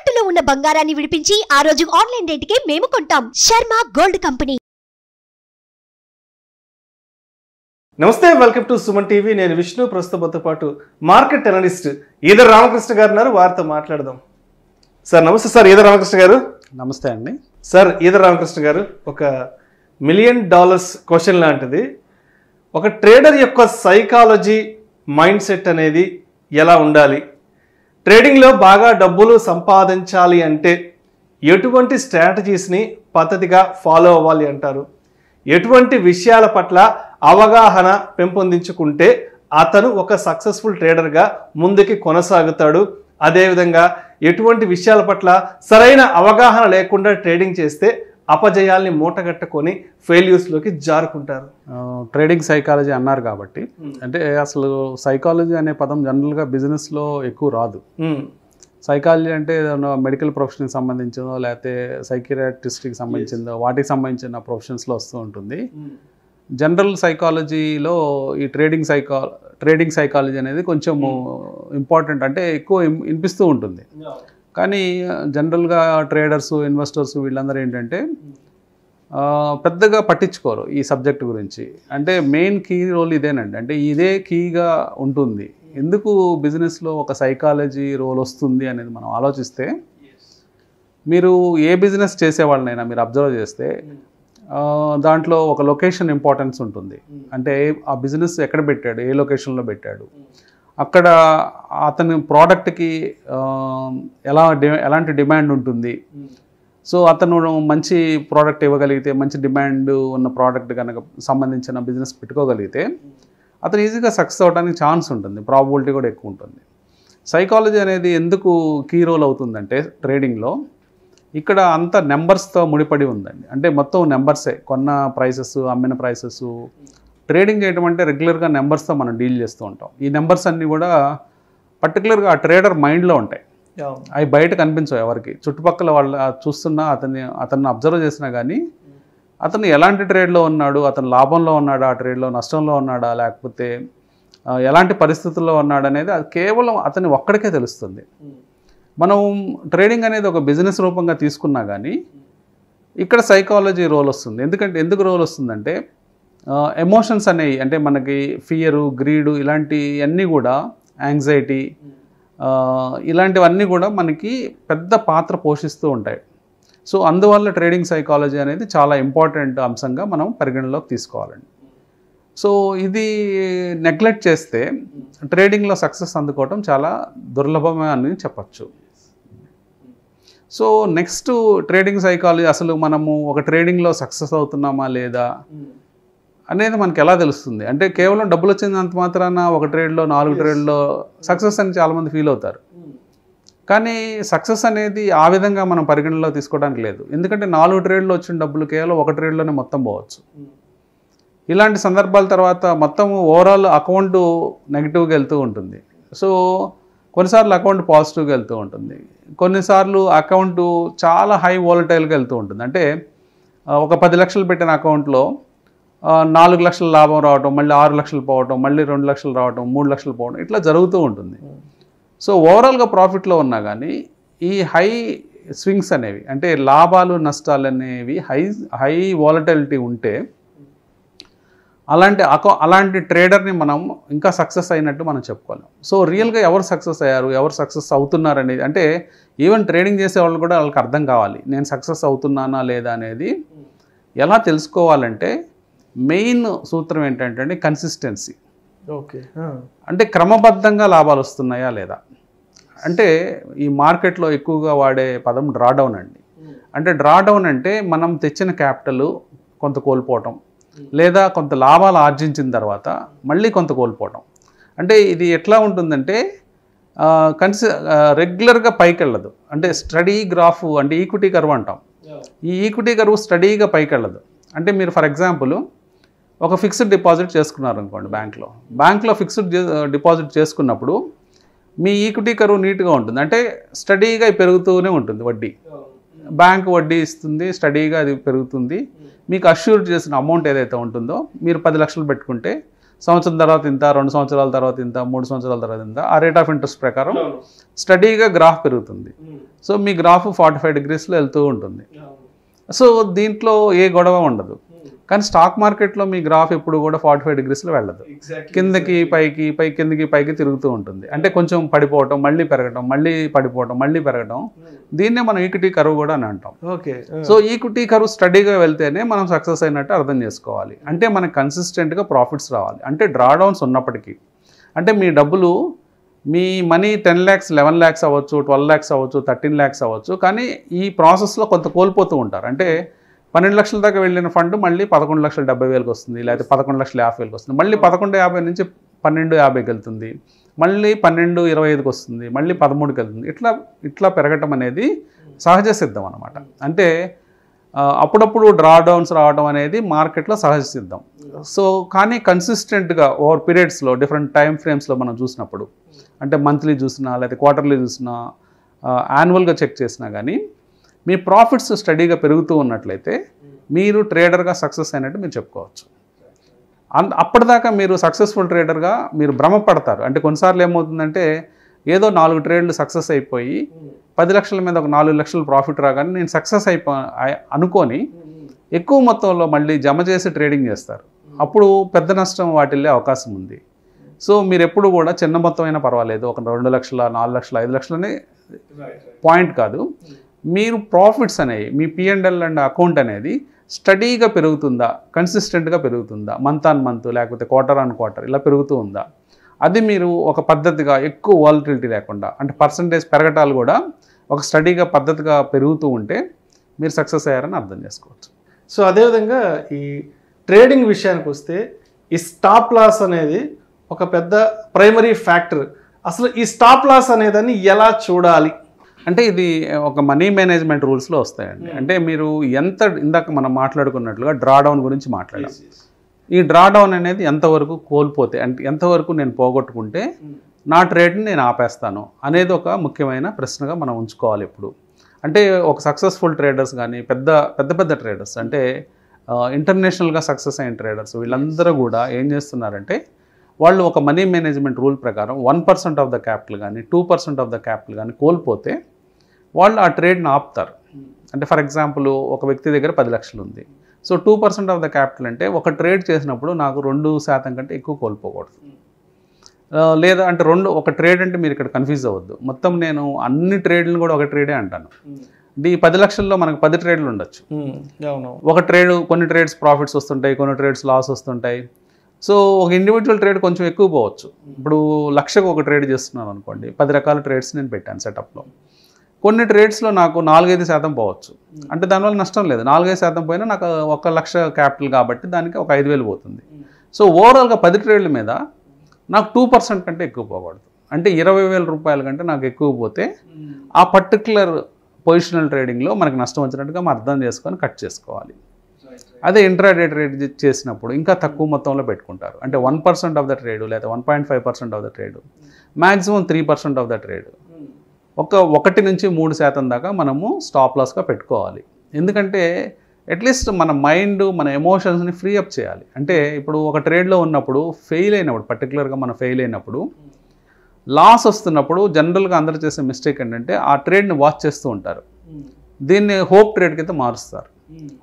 తాకట్టులో ఉన్న బంగారాన్ని విడిపించి ఆ రోజు ఆన్లైన్ రేటుకే మేము కొంటాం. Sharma gold company. నమస్తే, వెల్కమ్ టు సుమన్ టీవీ. నేను విష్ణు. ప్రస్తుతంతో పాటు మార్కెట్ అనలిస్ట్ ఈదర్ రామకృష్ణ గారు ఉన్నారు. వారితో మాట్లాడదాం. సార్ నమస్తే. సార్ ఈదర్ రామకృష్ణ గారు. నమస్తే అండి. సార్ ఈదర్ రామకృష్ణ గారు, ఒక $1 మిలియన్ క్వశ్చన్ లాంటిది. ఒక ట్రేడర్ యొక్క సైకాలజీ, మైండ్ సెట్ అనేది ఎలా ఉండాలి? ట్రేడింగ్లో బాగా డబ్బులు సంపాదించాలి అంటే ఎటువంటి స్ట్రాటజీస్ని పద్ధతిగా ఫాలో అవ్వాలి అంటారు? ఎటువంటి విషయాల పట్ల అవగాహన పెంపొందించుకుంటే అతను ఒక సక్సెస్ఫుల్ ట్రేడర్గా ముందుకి కొనసాగుతాడు? అదేవిధంగా ఎటువంటి విషయాల పట్ల సరైన అవగాహన లేకుండా ట్రేడింగ్ చేస్తే అపజయాల్ని మూటగట్టుకొని ఫెయిల్యూర్స్లోకి జారుకుంటారు? ట్రేడింగ్ సైకాలజీ అన్నారు కాబట్టి, అంటే అసలు సైకాలజీ అనే పదం జనరల్గా బిజినెస్లో ఎక్కువ రాదు. సైకాలజీ అంటే మెడికల్ ప్రొఫెషన్కి సంబంధించిందో లేకపోతే సైకియాట్రిస్ట్కి సంబంధించిందో వాటికి సంబంధించిన ప్రొఫెషన్స్లో వస్తూ ఉంటుంది. జనరల్ సైకాలజీలో ఈ ట్రేడింగ్ సైకాలజీ అనేది కొంచెం ఇంపార్టెంట్, అంటే ఎక్కువ వినిపిస్తూ ఉంటుంది. కానీ జనరల్గా ట్రేడర్స్, ఇన్వెస్టర్స్ వీళ్ళందరూ ఏంటంటే పెద్దగా పట్టించుకోరు ఈ సబ్జెక్ట్ గురించి. అంటే మెయిన్ కీ రోల్ ఇదేనండి, అంటే ఇదే కీగా ఉంటుంది. ఎందుకు బిజినెస్లో ఒక సైకాలజీ రోల్ వస్తుంది అనేది మనం ఆలోచిస్తే, మీరు ఏ బిజినెస్ చేసేవాళ్ళనైనా మీరు అబ్జర్వ్ చేస్తే దాంట్లో ఒక లొకేషన్ ఇంపార్టెన్స్ ఉంటుంది. అంటే ఆ బిజినెస్ ఎక్కడ పెట్టాడు, ఏ లొకేషన్లో పెట్టాడు, అక్కడ అతని ప్రోడక్ట్కి ఎలాంటి డిమాండ్ ఉంటుంది. సో అతను మంచి ప్రోడక్ట్ ఇవ్వగలిగితే, మంచి డిమాండ్ ఉన్న ప్రోడక్ట్ కనుక సంబంధించిన బిజినెస్ పెట్టుకోగలిగితే అతను ఈజీగా సక్సెస్ అవ్వడానికి ఛాన్స్ ఉంటుంది, ప్రాబబిలిటీ కూడా ఎక్కువ ఉంటుంది. సైకాలజీ అనేది ఎందుకు కీ రోల్ అవుతుందంటే ట్రేడింగ్లో, ఇక్కడ అంత నెంబర్స్తో ముడిపడి ఉందండి. అంటే మొత్తం నెంబర్సే, కొన్న ప్రైసెస్, అమ్మిన ప్రైసెస్. ట్రేడింగ్ చేయడం అంటే రెగ్యులర్గా నెంబర్స్తో మనం డీల్ చేస్తూ ఉంటాం. ఈ నెంబర్స్ అన్నీ కూడా పర్టికులర్గా ఆ ట్రేడర్ మైండ్లో ఉంటాయి. అవి బయట కనిపించవు ఎవరికి. చుట్టుపక్కల వాళ్ళు చూస్తున్నా, అతన్ని అబ్జర్వ్ చేసినా కానీ అతను ఎలాంటి ట్రేడ్లో ఉన్నాడు, అతను లాభంలో ఉన్నాడా, ఆ ట్రేడ్లో నష్టంలో ఉన్నాడా, లేకపోతే ఎలాంటి పరిస్థితుల్లో ఉన్నాడు అనేది అది కేవలం అతని ఒక్కడికే తెలుస్తుంది. మనం ట్రేడింగ్ అనేది ఒక బిజినెస్ రూపంగా తీసుకున్నా కానీ ఇక్కడ సైకాలజీ రోల్ వస్తుంది. ఎందుకు రోల్ వస్తుందంటే, ఎమోషన్స్ అనేవి, అంటే మనకి ఫియరు, గ్రీడు, ఇలాంటివన్నీ కూడా, యాంగ్జైటీ, ఇలాంటివన్నీ కూడా మనకి పెద్ద పాత్ర పోషిస్తూ ఉంటాయి. సో అందువల్ల ట్రేడింగ్ సైకాలజీ అనేది చాలా ఇంపార్టెంట్ అంశంగా మనం పరిగణలోకి తీసుకోవాలండి. సో ఇది నెగ్లెక్ట్ చేస్తే ట్రేడింగ్లో సక్సెస్ అందుకోవటం చాలా దుర్లభమే అని చెప్పచ్చు. సో నెక్స్ట్ ట్రేడింగ్ సైకాలజీ, అసలు మనము ఒక ట్రేడింగ్లో సక్సెస్ అవుతున్నామా లేదా అనేది మనకి ఎలా తెలుస్తుంది? అంటే కేవలం డబ్బులు వచ్చినంత మాత్రాన ఒక ట్రేడ్లో, 4 ట్రేడ్లో సక్సెస్ అని చాలామంది ఫీల్ అవుతారు. కానీ సక్సెస్ అనేది ఆ విధంగా మనం పరిగణనలో తీసుకోవడానికి లేదు. ఎందుకంటే 4 ట్రేడ్లో వచ్చిన డబ్బులు కేవలం ఒక ట్రేడ్లోనే మొత్తం పోవచ్చు. ఇలాంటి సందర్భాల తర్వాత మొత్తం ఓవరాల్ అకౌంట్ నెగిటివ్గా వెళ్తూ ఉంటుంది. సో కొన్నిసార్లు అకౌంట్ పాజిటివ్గా వెళ్తూ ఉంటుంది, కొన్నిసార్లు అకౌంట్ చాలా హై వోలటైల్గా వెళ్తూ ఉంటుంది. అంటే ఒక 10 లక్షలు పెట్టిన అకౌంట్లో 4 లక్షల లాభం రావటం, మళ్ళీ 6 లక్షలు పోవటం, మళ్ళీ 2 లక్షలు రావటం, 3 లక్షలు పోవడం, ఇట్లా జరుగుతూ ఉంటుంది. సో ఓవరాల్గా ప్రాఫిట్లో ఉన్నా కానీ ఈ హై స్వింగ్స్ అనేవి, అంటే లాభాలు నష్టాలు అనేవి హై వాలటిలిటీ ఉంటే అలాంటి ట్రేడర్ని మనం ఇంకా సక్సెస్ అయినట్టు మనం చెప్పుకోలేం. సో రియల్గా ఎవరు సక్సెస్ అయ్యారు, ఎవరు సక్సెస్ అవుతున్నారు అనేది, అంటే ఈవెన్ ట్రేడింగ్ చేసే వాళ్ళు కూడా వాళ్ళకి అర్థం కావాలి, నేను సక్సెస్ అవుతున్నానా లేదా అనేది. ఎలా తెలుసుకోవాలంటే మెయిన్ సూత్రం ఏంటంటే కన్సిస్టెన్సీ. ఓకే, అంటే క్రమబద్ధంగా లాభాలు వస్తున్నాయా లేదా. అంటే ఈ మార్కెట్లో ఎక్కువగా వాడే పదం డ్రాడౌన్ అండి. అంటే డ్రాడౌన్ అంటే మనం తెచ్చిన క్యాపిటల్ కొంత కోల్పోవటం, లేదా కొంత లాభాలు ఆర్జించిన తర్వాత మళ్ళీ కొంత కోల్పోవటం. అంటే ఇది ఎట్లా ఉంటుందంటే రెగ్యులర్గా పైకి వెళ్ళదు. అంటే స్టడీ గ్రాఫ్, అంటే ఈక్విటీ కర్వ్ అంటాం. ఈ ఈక్విటీ కర్వ్ స్టడీగా పైకి వెళ్ళదు. అంటే మీరు ఫర్ ఎగ్జాంపుల్ ఒక ఫిక్స్డ్ డిపాజిట్ చేసుకున్నారు అనుకోండి, బ్యాంక్లో ఫిక్స్డ్ డిపాజిట్ చేసుకున్నప్పుడు మీ ఈక్విటీ కర్వ్ నీట్గా ఉంటుంది. అంటే స్టడీగా పెరుగుతూనే ఉంటుంది వడ్డీ. బ్యాంక్ వడ్డీ ఇస్తుంది, స్టడీగా అది పెరుగుతుంది. మీకు అష్యూర్ చేసిన అమౌంట్ ఏదైతే ఉంటుందో, మీరు 10 లక్షలు పెట్టుకుంటే సంవత్సరం తర్వాత ఇంత, 2 సంవత్సరాల తర్వాత ఇంత, 3 సంవత్సరాల తర్వాత ఇంత, ఆ రేట్ ఆఫ్ ఇంట్రెస్ట్ ప్రకారం స్టడీగా గ్రాఫ్ పెరుగుతుంది. సో మీ గ్రాఫ్ 45 డిగ్రీస్లో వెళ్తూ ఉంటుంది. సో దీంట్లో ఏ గొడవ ఉండదు. కానీ స్టాక్ మార్కెట్లో మీ గ్రాఫ్ ఎప్పుడు కూడా 45 డిగ్రీస్లో వెళ్ళదు. కిందకి పైకి కిందకి పైకి తిరుగుతూ ఉంటుంది. అంటే కొంచెం పడిపోవటం, మళ్ళీ పెరగటం, మళ్ళీ పడిపోవటం, మళ్ళీ పెరగటం. దీన్నే మనం ఈక్విటీ కర్వ్ కూడా అని అంటాం. ఓకే. సో ఈక్విటీ కర్వ్ స్టడీగా వెళ్తేనే మనం సక్సెస్ అయినట్టు అర్థం చేసుకోవాలి. అంటే మనకు కన్సిస్టెంట్గా ప్రాఫిట్స్ రావాలి. అంటే డ్రాడౌన్స్ ఉన్నప్పటికీ, అంటే మీ డబ్బులు, మీ మనీ 10 lakhs 11 lakhs అవ్వచ్చు, 12 lakhs అవ్వచ్చు, 13 lakhs అవ్వచ్చు. కానీ ఈ ప్రాసెస్లో కొంత కోల్పోతూ ఉంటారు. అంటే 12 లక్షల దాకా వెళ్ళిన ఫండ్ మళ్ళీ 11,70,000కి వస్తుంది, లేకపోతే 11,50,000కి వస్తుంది, మళ్ళీ 11,50,000 నుంచి 12,50,000కి వెళ్తుంది, మళ్ళీ 12,25కి వస్తుంది, మళ్ళీ 13కి వెళ్తుంది. ఇట్లా పెరగటం అనేది సహజ సిద్ధం అన్నమాట. అంటే అప్పుడప్పుడు డ్రాడౌన్స్ రావడం అనేది మార్కెట్లో సహజ సిద్ధం. సో కానీ కన్సిస్టెంట్గా ఓవర్ పీరియడ్స్లో డిఫరెంట్ టైం ఫ్రేమ్స్లో మనం చూసినప్పుడు, అంటే మంత్లీ చూసినా లేకపోతే క్వార్టర్లీ చూసినా, యాన్యువల్గా చెక్ చేసినా కానీ మీ ప్రాఫిట్స్ స్టడీగా పెరుగుతూ ఉన్నట్లయితే మీరు ట్రేడర్గా సక్సెస్ అయినట్టు మీరు చెప్పుకోవచ్చు. అప్పటిదాకా మీరు సక్సెస్ఫుల్ ట్రేడర్గా మీరు భ్రమపడతారు. అంటే కొన్నిసార్లు ఏమవుతుందంటే ఏదో 4 ట్రేడ్లు సక్సెస్ అయిపోయి 10 లక్షల మీద ఒక 4 లక్షలు ప్రాఫిట్ రాగానే నేను సక్సెస్ అనుకొని ఎక్కువ మొత్తంలో మళ్ళీ జమ చేసి ట్రేడింగ్ చేస్తారు. అప్పుడు పెద్ద నష్టం వాటిల్లే అవకాశం ఉంది. సో మీరు ఎప్పుడు కూడా చిన్న మొత్తం అయినా పర్వాలేదు, ఒక 2 లక్షల, 4 లక్షల, 5 లక్షలనే పాయింట్ కాదు. మీరు ప్రాఫిట్స్ అనేవి, మీ P&L అండ్ అకౌంట్ అనేది స్టడీగా పెరుగుతుందా, కన్సిస్టెంట్గా పెరుగుతుందా, మంత్ ఆన్ మంత్ లేకపోతే క్వార్టర్ ఆన్ క్వార్టర్ ఇలా పెరుగుతూ ఉందా, అది మీరు ఒక పద్ధతిగా ఎక్కువ వాలటిలిటీ లేకుండా, అంటే పర్సంటేజ్ పెరగటాలు కూడా ఒక స్టడీగా పద్ధతిగా పెరుగుతూ ఉంటే మీరు సక్సెస్ అయ్యారని అర్థం చేసుకోవచ్చు. సో అదేవిధంగా ఈ ట్రేడింగ్ విషయానికి వస్తే ఈ స్టాప్ లాస్ అనేది ఒక పెద్ద ప్రైమరీ ఫ్యాక్టర్. అసలు ఈ స్టాప్ లాస్ అనేదాన్ని ఎలా చూడాలి? అంటే ఇది ఒక మనీ మేనేజ్మెంట్ రూల్స్లో వస్తాయండి. అంటే మీరు ఇందాక మనం మాట్లాడుకున్నట్లుగా డ్రాడౌన్ గురించి మాట్లాడాం. ఈ డ్రాడౌన్ అనేది ఎంతవరకు కోల్పోతే, అంటే ఎంతవరకు నేను పోగొట్టుకుంటే నా ట్రేడ్ని నేను ఆపేస్తాను అనేది ఒక ముఖ్యమైన ప్రశ్నగా మనం ఉంచుకోవాలి ఇప్పుడు. అంటే ఒక సక్సెస్ఫుల్ ట్రేడర్స్ కానీ పెద్ద ట్రేడర్స్, అంటే ఇంటర్నేషనల్గా సక్సెస్ అయిన ట్రేడర్స్, వీళ్ళందరూ కూడా ఏం చేస్తున్నారంటే వాళ్ళు ఒక మనీ మేనేజ్మెంట్ రూల్ ప్రకారం 1% ఆఫ్ ద క్యాపిటల్ కానీ 2% ఆఫ్ ద క్యాపిటల్ కానీ కోల్పోతే వాళ్ళు ఆ ట్రేడ్ని ఆపుతారు. అంటే ఫర్ ఎగ్జాంపుల్ ఒక వ్యక్తి దగ్గర 10 లక్షలు ఉంది. సో 2% ఆఫ్ ద క్యాపిటల్ అంటే ఒక ట్రేడ్ చేసినప్పుడు నాకు 2% కంటే ఎక్కువ కోల్పోకూడదు. లేదా అంటే ఒక ట్రేడ్ అంటే మీరు ఇక్కడ కన్ఫ్యూజ్ అవ్వద్దు. మొత్తం నేను అన్ని ట్రేడ్లను కూడా ఒక ట్రేడే అంటాను. ఈ 10 లక్షల్లో మనకు 10 ట్రేడ్లు ఉండొచ్చు. ఒక ట్రేడ్, కొన్ని ట్రేడ్స్ ప్రాఫిట్స్ వస్తుంటాయి, కొన్ని ట్రేడ్స్ లాస్ వస్తుంటాయి. సో ఒక ఇండివిజువల్ ట్రేడ్ కొంచెం ఎక్కువ పోవచ్చు. ఇప్పుడు 1,00,000కు ఒక ట్రేడ్ చేస్తున్నాను అనుకోండి, 10 రకాల ట్రేడ్స్ నేను పెట్టాను సెటప్లో. కొన్ని ట్రేడ్స్లో నాకు 4-5% పోవచ్చు. అంటే దానివల్ల నష్టం లేదు. 4-5% పోయినా నాకు 1,00,000 క్యాపిటల్ కాబట్టి దానికి ఒక 5,000 పోతుంది. సో ఓవరాల్గా 10 ట్రేడ్ల మీద నాకు 2% కంటే ఎక్కువ పోకూడదు. అంటే 20,000 రూపాయల కంటే నాకు ఎక్కువ పోతే ఆ పర్టికులర్ పొజిషనల్ ట్రేడింగ్లో మనకు నష్టం వచ్చినట్టుగా మనం అర్థం చేసుకొని కట్ చేసుకోవాలి. అదే ఇంట్రాడే ట్రేడ్ చేసినప్పుడు ఇంకా తక్కువ మొత్తంలో పెట్టుకుంటారు. అంటే 1% ఆఫ్ ద ట్రేడ్ లేదా 1.5% of the trade, maximum 3% of the trade, 1 నుంచి 3% దాకా మనము స్టాప్ లాస్గా పెట్టుకోవాలి. ఎందుకంటే అట్లీస్ట్ మన మైండ్, మన ఎమోషన్స్ని ఫ్రీ అప్ చేయాలి. అంటే ఇప్పుడు ఒక ట్రేడ్లో ఉన్నప్పుడు పర్టికులర్గా మనం ఫెయిల్ అయినప్పుడు, లాస్ వస్తున్నప్పుడు జనరల్గా అందరూ చేసే మిస్టేక్ ఏంటంటే ఆ ట్రేడ్ని వాచ్ చేస్తూ ఉంటారు. దీన్ని హోప్ ట్రేడ్ కింద మారుస్తారు.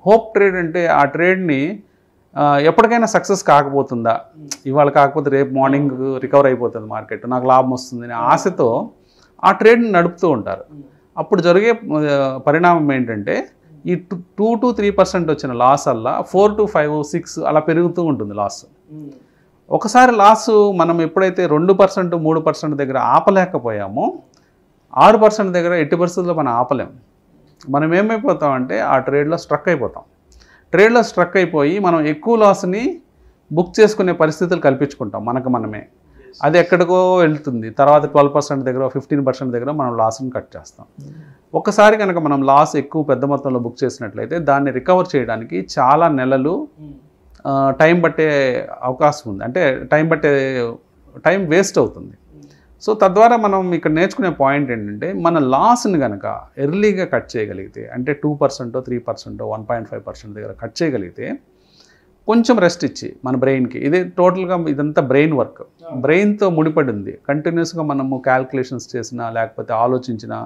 హోప్ ట్రేడ్ అంటే ఆ ట్రేడ్ని ఎప్పటికైనా సక్సెస్ కాకపోతుందా, ఇవాళ కాకపోతే రేపు మార్నింగ్ రికవర్ అయిపోతుంది మార్కెట్, నాకు లాభం వస్తుంది అనే ఆశతో ఆ ట్రేడ్ని నడుపుతూ ఉంటారు. అప్పుడు జరిగే పరిణామం ఏంటంటే ఈ 2 to 3% వచ్చిన లాస్ అలా 4 to 5, 6 అలా పెరుగుతూ ఉంటుంది లాస్. ఒకసారి లాసు మనం ఎప్పుడైతే 2%, 3% దగ్గర ఆపలేకపోయామో 6% దగ్గర ఎట్టి పరిస్థితుల్లో మనం ఆపలేం. మనం ఏమైపోతామంటే ఆ ట్రేడ్లో స్ట్రక్ అయిపోతాం. ట్రేడ్లో స్ట్రక్ అయిపోయి మనం ఎక్కువ లాస్ని బుక్ చేసుకునే పరిస్థితులు కల్పించుకుంటాం మనకు మనమే. అది ఎక్కడికో వెళ్తుంది. తర్వాత 12% దగ్గర, 15% దగ్గర మనం లాస్ని కట్ చేస్తాం. ఒకసారి కనుక మనం లాస్ ఎక్కువ పెద్ద మొత్తంలో బుక్ చేసినట్లయితే దాన్ని రికవర్ చేయడానికి చాలా నెలలు టైం పట్టే అవకాశం ఉంది. అంటే టైం వేస్ట్ అవుతుంది. సో తద్వారా మనం ఇక్కడ నేర్చుకునే పాయింట్ ఏంటంటే మన లాస్ని కనుక ఎర్లీగా కట్ చేయగలిగితే, అంటే 2%, 3%, 1.5% దగ్గర కట్ చేయగలిగితే కొంచెం రెస్ట్ ఇచ్చి మన బ్రెయిన్కి, ఇది టోటల్గా ఇదంతా బ్రెయిన్ వర్క్, బ్రెయిన్తో ముడిపడి ఉంది. కంటిన్యూస్గా మనము క్యాల్కులేషన్స్ చేసినా లేకపోతే ఆలోచించినా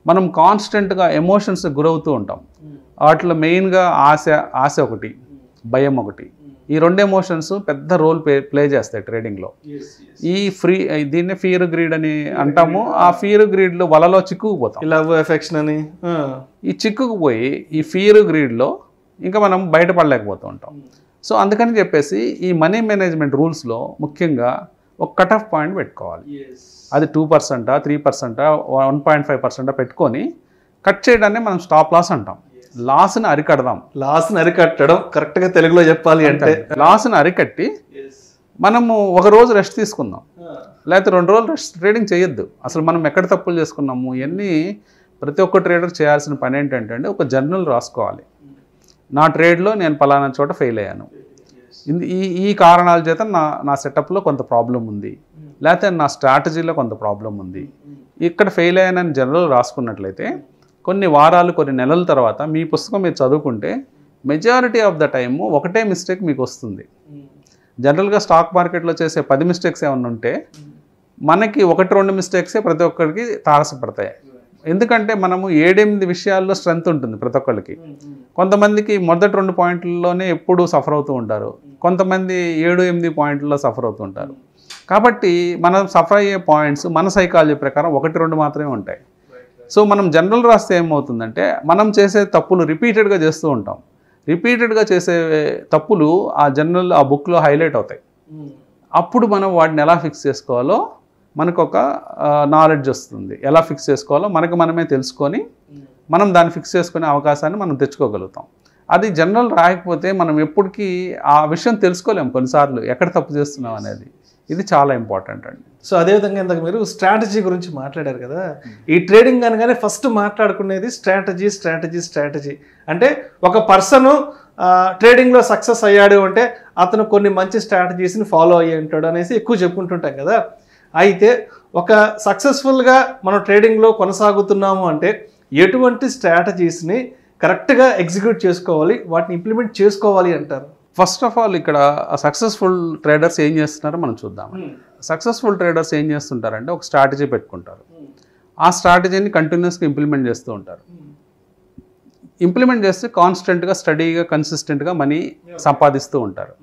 మనం కాన్స్టెంట్గా ఎమోషన్స్ గురవుతూ ఉంటాం. వాటిలో మెయిన్గా ఆశ ఒకటి, భయం ఒకటి. ఈ రెండు ఎమోషన్స్ పెద్ద రోల్ ప్లే చేస్తాయి ట్రేడింగ్లో. దీన్నే ఫియర్ గ్రీడ్ అని అంటాము. ఆ ఫియర్ గ్రీడ్లో వలలో చిక్కుకుపోతాం, లవ్ ఎఫెక్షన్ అని. ఈ చిక్కుకుపోయి ఈ ఫియర్ గ్రీడ్లో ఇంకా మనం బయటపడలేకపోతూ ఉంటాం. సో అందుకని చెప్పేసి ఈ మనీ మేనేజ్మెంట్ రూల్స్లో ముఖ్యంగా ఒక కట్ ఆఫ్ పాయింట్ పెట్టుకోవాలి. అది 2%, 3%, 1.5% పెట్టుకొని కట్ చేయడాన్ని మనం స్టాప్ లాస్ అంటాం. లాస్ని అరికడదాం. లాస్ని అరికట్టడం కరెక్ట్గా తెలుగులో చెప్పాలి అంటే, లాస్ని అరికట్టి మనము ఒక రోజు రెస్ట్ తీసుకుందాం, లేకపోతే 2 రోజులు రెస్ట్. ట్రేడింగ్ చేయొద్దు. అసలు మనం ఎక్కడ తప్పులు చేసుకున్నాము ఇవన్నీ ప్రతి ఒక్క ట్రేడర్ చేయాల్సిన పని ఏంటంటే ఒక జర్నల్ రాసుకోవాలి. నా ట్రేడ్లో నేను పలానా చోట ఫెయిల్ అయ్యాను, ఈ కారణాల చేత నా సెటప్లో కొంత ప్రాబ్లం ఉంది, లేకపోతే నా స్ట్రాటజీలో కొంత ప్రాబ్లం ఉంది, ఇక్కడ ఫెయిల్ అయ్యానని జనరల్ రాసుకున్నట్లయితే కొన్ని వారాలు కొన్ని నెలల తర్వాత మీ పుస్తకం మీరు చదువుకుంటే మెజారిటీ ఆఫ్ ద టైము ఒకటే మిస్టేక్ మీకు వస్తుంది. జనరల్గా స్టాక్ మార్కెట్లో చేసే 10 మిస్టేక్స్ ఏమన్నా ఉంటే మనకి 1-2 మిస్టేక్సే ప్రతి ఒక్కరికి తారసపడతాయి. ఎందుకంటే మనము 7-8 విషయాల్లో స్ట్రెంత్ ఉంటుంది ప్రతి ఒక్కరికి. కొంతమందికి మొదటి 2 పాయింట్లలోనే ఎప్పుడూ సఫర్ అవుతూ ఉంటారు, కొంతమంది 7-8 పాయింట్లలో సఫర్ అవుతూ ఉంటారు. కాబట్టి మనం సఫర్ అయ్యే పాయింట్స్ మన సైకాలజీ ప్రకారం 1-2 మాత్రమే ఉంటాయి. సో మనం జనరల్ రాస్తే ఏమవుతుందంటే మనం చేసే తప్పులు రిపీటెడ్గా చేస్తూ ఉంటాం. రిపీటెడ్గా చేసే తప్పులు ఆ జనరల్ ఆ బుక్లో హైలైట్ అవుతాయి. అప్పుడు మనం వాటిని ఎలా ఫిక్స్ చేసుకోవాలో మనకు ఒక నాలెడ్జ్ వస్తుంది. ఎలా ఫిక్స్ చేసుకోవాలో మనమే తెలుసుకొని మనం దాన్ని ఫిక్స్ చేసుకునే అవకాశాన్ని మనం తెచ్చుకోగలుగుతాం. అది జనరల్ రాయకపోతే మనం ఎప్పటికీ ఆ విషయం తెలుసుకోలేము కొన్నిసార్లు ఎక్కడ తప్పు చేస్తున్నాం అనేది. ఇది చాలా ఇంపార్టెంట్ అండి. సో అదేవిధంగా ఇందాక మీరు స్ట్రాటజీ గురించి మాట్లాడారు కదా. ఈ ట్రేడింగ్ అనగానే ఫస్ట్ మాట్లాడుకునేది స్ట్రాటజీ. అంటే ఒక పర్సన్ ట్రేడింగ్లో సక్సెస్ అయ్యాడు అంటే అతను కొన్ని మంచి స్ట్రాటజీస్ని ఫాలో అయ్యి ఉంటాడు అనేసి ఎక్కువ చెప్పుకుంటుంటాం కదా. అయితే ఒక సక్సెస్ఫుల్గా మనం ట్రేడింగ్లో కొనసాగుతున్నాము అంటే ఎటువంటి స్ట్రాటజీస్ని కరెక్ట్గా ఎగ్జిక్యూట్ చేసుకోవాలి, వాటిని ఇంప్లిమెంట్ చేసుకోవాలి అంటారు? ఫస్ట్ ఆఫ్ ఆల్ ఇక్కడ సక్సెస్ఫుల్ ట్రేడర్స్ ఏం చేస్తున్నారో మనం చూద్దాం. సక్సెస్ఫుల్ ట్రేడర్స్ ఏం చేస్తుంటారంటే ఒక స్ట్రాటజీ పెట్టుకుంటారు. ఆ స్ట్రాటజీని కంటిన్యూస్గా ఇంప్లిమెంట్ చేస్తూ ఉంటారు. ఇంప్లిమెంట్ చేస్తే కాన్స్టెంట్గా స్టడీగా కన్సిస్టెంట్గా మనీ సంపాదిస్తూ ఉంటారు.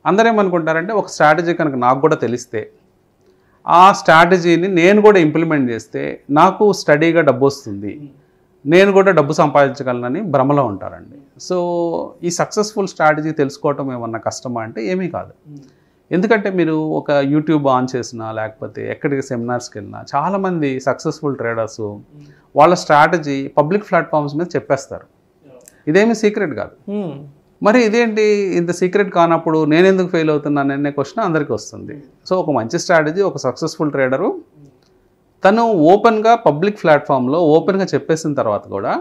అందరూ ఏమనుకుంటారంటే ఒక స్ట్రాటజీ కనుక నాకు కూడా తెలిస్తే ఆ స్ట్రాటజీని నేను కూడా ఇంప్లిమెంట్ చేస్తే నాకు స్టడీగా డబ్బు వస్తుంది, నేను కూడా డబ్బు సంపాదించగలనని భ్రమలో ఉంటారండి. సో ఈ సక్సెస్ఫుల్ స్ట్రాటజీ తెలుసుకోవటం ఏమన్నా కష్టమా అంటే ఏమీ కాదు. ఎందుకంటే మీరు ఒక యూట్యూబ్ ఆన్ చేసినా లేకపోతే ఎక్కడికి సెమినార్స్కి వెళ్ళినా చాలామంది సక్సెస్ఫుల్ ట్రేడర్స్ వాళ్ళ స్ట్రాటజీ పబ్లిక్ ప్లాట్ఫామ్స్ మీద చెప్పేస్తారు. ఇదేమీ సీక్రెట్ కాదు. మరి ఇదేంటి ఇంత సీక్రెట్ కానప్పుడు నేను ఎందుకు ఫెయిల్ అవుతున్నాను అనే క్వశ్చన్ అందరికీ వస్తుంది. సో ఒక మంచి స్ట్రాటజీ ఒక సక్సెస్ఫుల్ ట్రేడరు తను ఓపెన్గా పబ్లిక్ ప్లాట్ఫామ్లో ఓపెన్గా చెప్పేసిన తర్వాత కూడా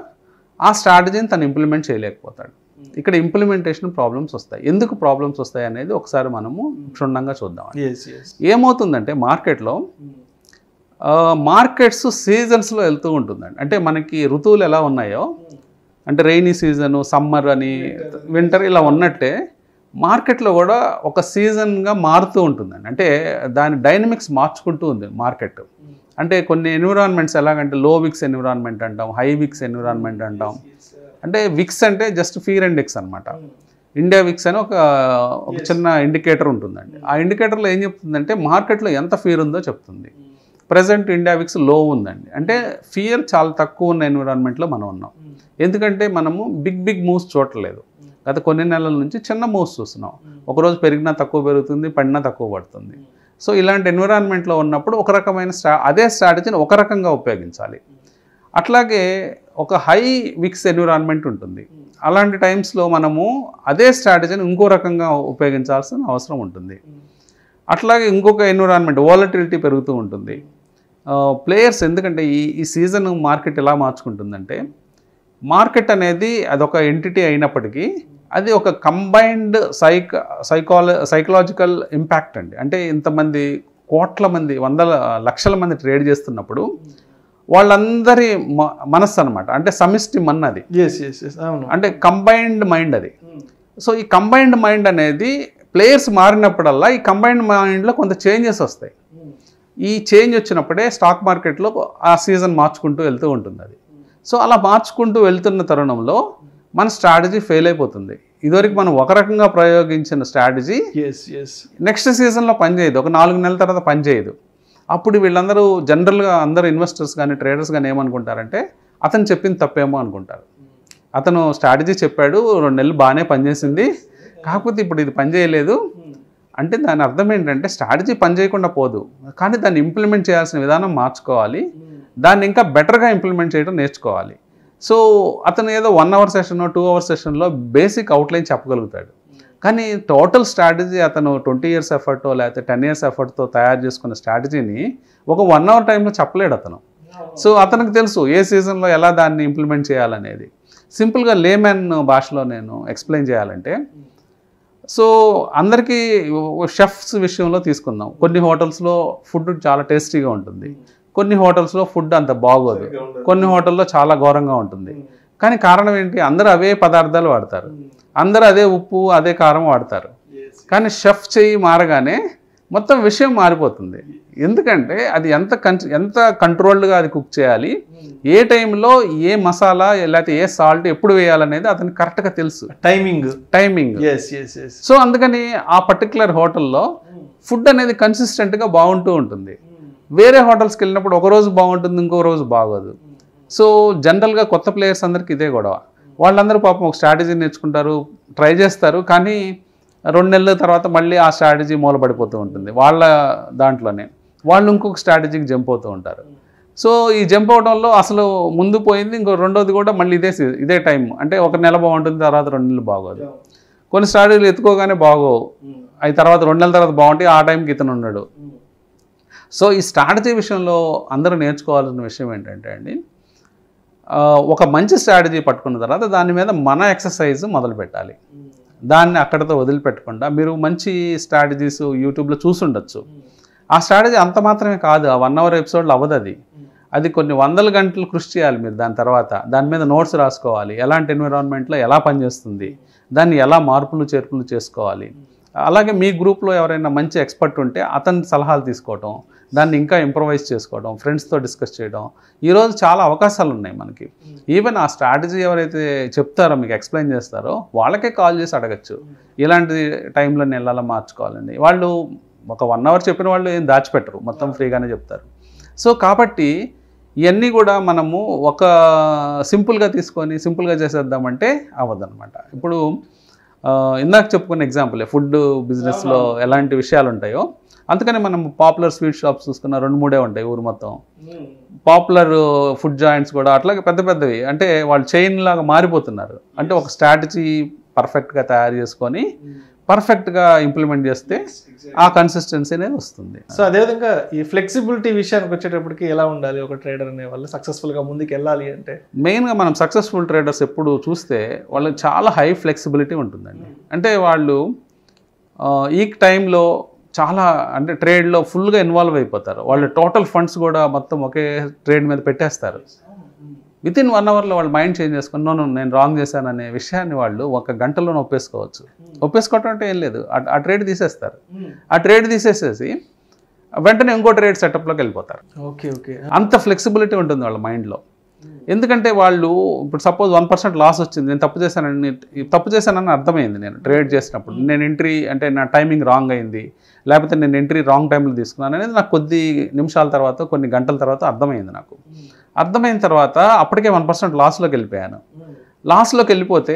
ఆ స్ట్రాటజీని తను ఇంప్లిమెంట్ చేయలేకపోతాడు. ఇక్కడ ఇంప్లిమెంటేషన్ ప్రాబ్లమ్స్ వస్తాయి. ఎందుకు ప్రాబ్లమ్స్ వస్తాయి అనేది ఒకసారి మనము క్షుణ్ణంగా చూద్దాం. ఏమవుతుందంటే మార్కెట్స్ సీజన్స్లో వెళ్తూ ఉంటుందండి. అంటే మనకి ఋతువులు ఎలా ఉన్నాయో అంటే రెయినీ సీజను, సమ్మర్ అని, వింటర్ ఇలా ఉన్నట్టే మార్కెట్లో కూడా ఒక సీజన్గా మారుతూ ఉంటుందండి. అంటే దాని డైనమిక్స్ మార్చుకుంటూ ఉంది మార్కెట్. అంటే కొన్ని ఎన్విరాన్మెంట్స్ ఎలాగంటే లో విక్స్ ఎన్విరాన్మెంట్ అంటాం, హై విక్స్ ఎన్విరాన్మెంట్ అంటాం. అంటే విక్స్ అంటే జస్ట్ ఫియర్ ఇండెక్స్ అనమాట. ఇండియా విక్స్ అని ఒక చిన్న ఇండికేటర్ ఉంటుందండి. ఆ ఇండికేటర్లో ఏం చెప్తుందంటే మార్కెట్లో ఎంత ఫియర్ ఉందో చెప్తుంది. ప్రజెంట్ ఇండియా విక్స్ లో ఉందండి. అంటే ఫియర్ చాలా తక్కువ ఉన్న ఎన్విరాన్మెంట్లో మనం ఉన్నాం. ఎందుకంటే మనము బిగ్ మూవ్స్ చూడలేదు. గత కొన్ని నెలల నుంచి చిన్న మూవ్స్ చూస్తున్నాం. ఒకరోజు పెరిగినా తక్కువ పెరుగుతుంది, పడినా తక్కువ పడుతుంది. సో ఇలాంటి ఎన్విరాన్మెంట్లో ఉన్నప్పుడు ఒక రకమైన అదే స్ట్రాటజీని ఒక రకంగా ఉపయోగించాలి. అట్లాగే ఒక హై విక్స్ ఎన్విరాన్మెంట్ ఉంటుంది. అలాంటి టైమ్స్లో మనము అదే స్ట్రాటజీని ఇంకో రకంగా ఉపయోగించాల్సిన అవసరం ఉంటుంది. అట్లాగే ఇంకొక ఎన్విరాన్మెంట్ వాలటిలిటీ పెరుగుతూ ఉంటుంది. ప్లేయర్స్ ఎందుకంటే ఈ సీజన్ మార్కెట్ ఎలా మార్చుకుంటుందంటే మార్కెట్ అనేది అదొక ఎంటిటీ అయినప్పటికీ అది ఒక కంబైన్డ్ సైకలాజికల్ ఇంపాక్ట్ అండి. అంటే ఇంతమంది కోట్ల మంది, వందల లక్షల మంది ట్రేడ్ చేస్తున్నప్పుడు వాళ్ళందరి మనస్సు అనమాట. అంటే సమిష్టి మన్ అది. అంటే కంబైన్డ్ మైండ్ అది. సో ఈ కంబైన్డ్ మైండ్ అనేది ప్లేయర్స్ మారినప్పుడల్లా ఈ కంబైన్డ్ మైండ్లో కొంత చేంజెస్ వస్తాయి. ఈ చేంజ్ వచ్చినప్పుడే స్టాక్ మార్కెట్లో ఆ సీజన్ మార్చుకుంటూ వెళ్తూ ఉంటుంది అది. సో అలా మార్చుకుంటూ వెళ్తున్న తరుణంలో మన స్ట్రాటజీ ఫెయిల్ అయిపోతుంది. ఇదివరకు మనం ఒక రకంగా ప్రయోగించిన స్ట్రాటజీ నెక్స్ట్ సీజన్లో పనిచేయదు, ఒక 4 నెలల తర్వాత పనిచేయదు. అప్పుడు వీళ్ళందరూ జనరల్గా అందరూ ఇన్వెస్టర్స్ కానీ ట్రేడర్స్ కానీ ఏమనుకుంటారంటే అతను చెప్పింది తప్పేమో అనుకుంటారు. అతను స్ట్రాటజీ చెప్పాడు, 2 నెలలు బాగానే పనిచేసింది, కాకపోతే ఇప్పుడు ఇది పనిచేయలేదు అంటే దాని అర్థం ఏంటంటే స్ట్రాటజీ పనిచేయకుండా పోదు, కానీ దాన్ని ఇంప్లిమెంట్ చేయాల్సిన విధానం మార్చుకోవాలి, దాన్ని ఇంకా బెటర్గా ఇంప్లిమెంట్ చేయడం నేర్చుకోవాలి. సో అతను ఏదో 1 అవర్ సెషన్ 2 అవర్ సెషన్లో బేసిక్ అవుట్లైన్ చెప్పగలుగుతాడు, కానీ టోటల్ స్ట్రాటజీ అతను 20 years ఎఫర్టో లేకపోతే 10 years ఎఫర్ట్తో తయారు చేసుకున్న స్ట్రాటజీని ఒక 1 hour టైంలో చెప్పలేడు అతను. సో అతనికి తెలుసు ఏ సీజన్లో ఎలా దాన్ని ఇంప్లిమెంట్ చేయాలనేది. సింపుల్గా లేమెన్ భాషలో నేను ఎక్స్ప్లెయిన్ చేయాలంటే, సో అందరికీ షెఫ్స్ విషయంలో తీసుకుందాం. కొన్ని హోటల్స్లో ఫుడ్ చాలా టేస్టీగా ఉంటుంది, కొన్ని హోటల్స్లో ఫుడ్ అంత బాగోదు, కొన్ని హోటల్లో చాలా ఘోరంగా ఉంటుంది. కానీ కారణం ఏంటి? అందరూ అవే పదార్థాలు వాడతారు, అందరూ అదే ఉప్పు అదే కారం వాడతారు. కానీ షెఫ్ చెయ్యి మారగానే మొత్తం విషయం మారిపోతుంది. ఎందుకంటే అది ఎంత కంట్రోల్డ్గా అది కుక్ చేయాలి, ఏ టైంలో ఏ మసాలా లేకపోతే ఏ సాల్ట్ ఎప్పుడు వేయాలనేది అతనికి కరెక్ట్గా తెలుసు. టైమింగ్. సో అందుకని ఆ పర్టికులర్ హోటల్లో ఫుడ్ అనేది కన్సిస్టెంట్గా బాగుంటూ ఉంటుంది. వేరే హోటల్స్కి వెళ్ళినప్పుడు ఒక రోజు బాగుంటుంది, ఇంకో రోజు బాగోదు. సో జనరల్గా కొత్త ప్లేయర్స్ అందరికీ ఇదే గొడవ. వాళ్ళందరూ పాపం ఒక స్ట్రాటజీ నేర్చుకుంటారు, ట్రై చేస్తారు, కానీ 2 నెలల తర్వాత మళ్ళీ ఆ స్ట్రాటజీ మూలపడిపోతూ ఉంటుంది. వాళ్ళ దాంట్లోనే వాళ్ళు ఇంకొక స్ట్రాటజీకి జంప్ అవుతూ ఉంటారు. సో ఈ జంప్ అవడంలో అసలు ముందు పోయింది, ఇంకో రెండోది కూడా మళ్ళీ ఇదే టైం. అంటే 1 నెల బాగుంటుంది, తర్వాత 2 నెలలు బాగోదు. కొన్ని స్ట్రాటజీలు ఎత్తుకోగానే బాగోవు, అవి తర్వాత 2 నెలల తర్వాత బాగుంటాయి, ఆ టైంకి ఇతను ఉన్నాడు. సో ఈ స్ట్రాటజీ విషయంలో అందరూ నేర్చుకోవాల్సిన విషయం ఏంటంటే అండి, ఒక మంచి స్ట్రాటజీ పట్టుకున్న తర్వాత దాని మీద మన ఎక్సర్సైజ్ మొదలు పెట్టాలి. దాన్ని అక్కడితో వదిలిపెట్టకుండా మీరు మంచి స్ట్రాటజీస్ యూట్యూబ్లో చూసుండొచ్చు. ఆ స్ట్రాటజీ అంత మాత్రమే కాదు, ఆ 1 hour ఎపిసోడ్లో అవ్వదు. అది కొన్ని 100 గంటలు కృషి చేయాలి మీరు. దాని తర్వాత దాని మీద నోట్స్ రాసుకోవాలి, ఎలాంటి ఎన్విరాన్మెంట్లో ఎలా పనిచేస్తుంది, దాన్ని ఎలా మార్పులు చేర్పులు చేసుకోవాలి. అలాగే మీ గ్రూప్లో ఎవరైనా మంచి ఎక్స్పర్ట్ ఉంటే అతని సలహాలు తీసుకోవడం, దాన్ని ఇంకా ఇంప్రవైజ్ చేసుకోవడం, ఫ్రెండ్స్తో డిస్కస్ చేయడం. ఈరోజు చాలా అవకాశాలు ఉన్నాయి మనకి. ఈవెన్ ఆ స్ట్రాటజీ ఎవరైతే చెప్తారో మీకు ఎక్స్ప్లెయిన్ చేస్తారో వాళ్ళకే కాల్ చేసి అడగచ్చు, ఇలాంటి టైంలో నేను ఎలా మార్చుకోవాలండి. వాళ్ళు ఒక 1 hour చెప్పిన వాళ్ళు ఏం దాచిపెట్టరు, మొత్తం ఫ్రీగానే చెప్తారు. సో కాబట్టి ఇవన్నీ కూడా మనము ఒక సింపుల్గా తీసుకొని సింపుల్గా చేసేద్దామంటే అవ్వదన్నమాట. ఇప్పుడు ఇందాక చెప్పుకున్న ఎగ్జాంపులే ఫుడ్ బిజినెస్లో ఎలాంటి విషయాలు ఉంటాయో, అందుకని మనం పాపులర్ స్వీట్ షాప్స్ చూసుకున్న 2-3 ఉంటాయి ఊరు మొత్తం. పాపులర్ ఫుడ్ జాయింట్స్ కూడా అట్లాగే పెద్ద పెద్దవి, అంటే వాళ్ళు చైన్ లాగా మారిపోతున్నారు. అంటే ఒక స్ట్రాటజీ పర్ఫెక్ట్గా తయారు చేసుకొని పర్ఫెక్ట్గా ఇంప్లిమెంట్ చేస్తే ఆ కన్సిస్టెన్సీ అనేది వస్తుంది. సో అదేవిధంగా ఈ ఫ్లెక్సిబిలిటీ విషయానికి వచ్చేటప్పటికి ఎలా ఉండాలి ఒక ట్రేడర్ అనే వాళ్ళు సక్సెస్ఫుల్గా ముందుకు వెళ్ళాలి అంటే? మెయిన్గా మనం సక్సెస్ఫుల్ ట్రేడర్స్ ఎప్పుడు చూస్తే వాళ్ళకి చాలా హై ఫ్లెక్సిబిలిటీ ఉంటుందండి. అంటే వాళ్ళు ఈ టైంలో చాలా అంటే ట్రేడ్లో ఫుల్గా ఇన్వాల్వ్ అయిపోతారు. వాళ్ళు టోటల్ ఫండ్స్ కూడా మొత్తం ఒకే ట్రేడ్ మీద పెట్టేస్తారు. వితిన్ 1 hourలో వాళ్ళు మైండ్ చేంజ్ చేసుకుని నేను రాంగ్ చేశాననే విషయాన్ని వాళ్ళు 1 గంటలోనే ఒప్పేసుకోవచ్చు. ఒప్పేసుకోవటం అంటే ఏం లేదు, ఆ ట్రేడ్ తీసేస్తారు. ఆ ట్రేడ్ తీసేసేసి వెంటనే ఇంకో ట్రేడ్ సెటప్లోకి వెళ్ళిపోతారు. అంత ఫ్లెక్సిబిలిటీ ఉంటుంది వాళ్ళ మైండ్లో. ఎందుకంటే వాళ్ళు ఇప్పుడు సపోజ్ 1% లాస్ వచ్చింది, నేను తప్పు చేశానని అర్థమైంది. నేను ట్రేడ్ చేసినప్పుడు నేను ఎంట్రీ అంటే నా టైమింగ్ రాంగ్ అయింది, లేకపోతే నేను ఎంట్రీ రాంగ్ టైంలో తీసుకున్నాను అనేది నాకు కొద్ది నిమిషాల తర్వాత కొన్ని గంటల తర్వాత అర్థమైంది. నాకు అర్థమైన తర్వాత అప్పటికే 1% లాస్లోకి వెళ్ళిపోయాను. లాస్లోకి వెళ్ళిపోతే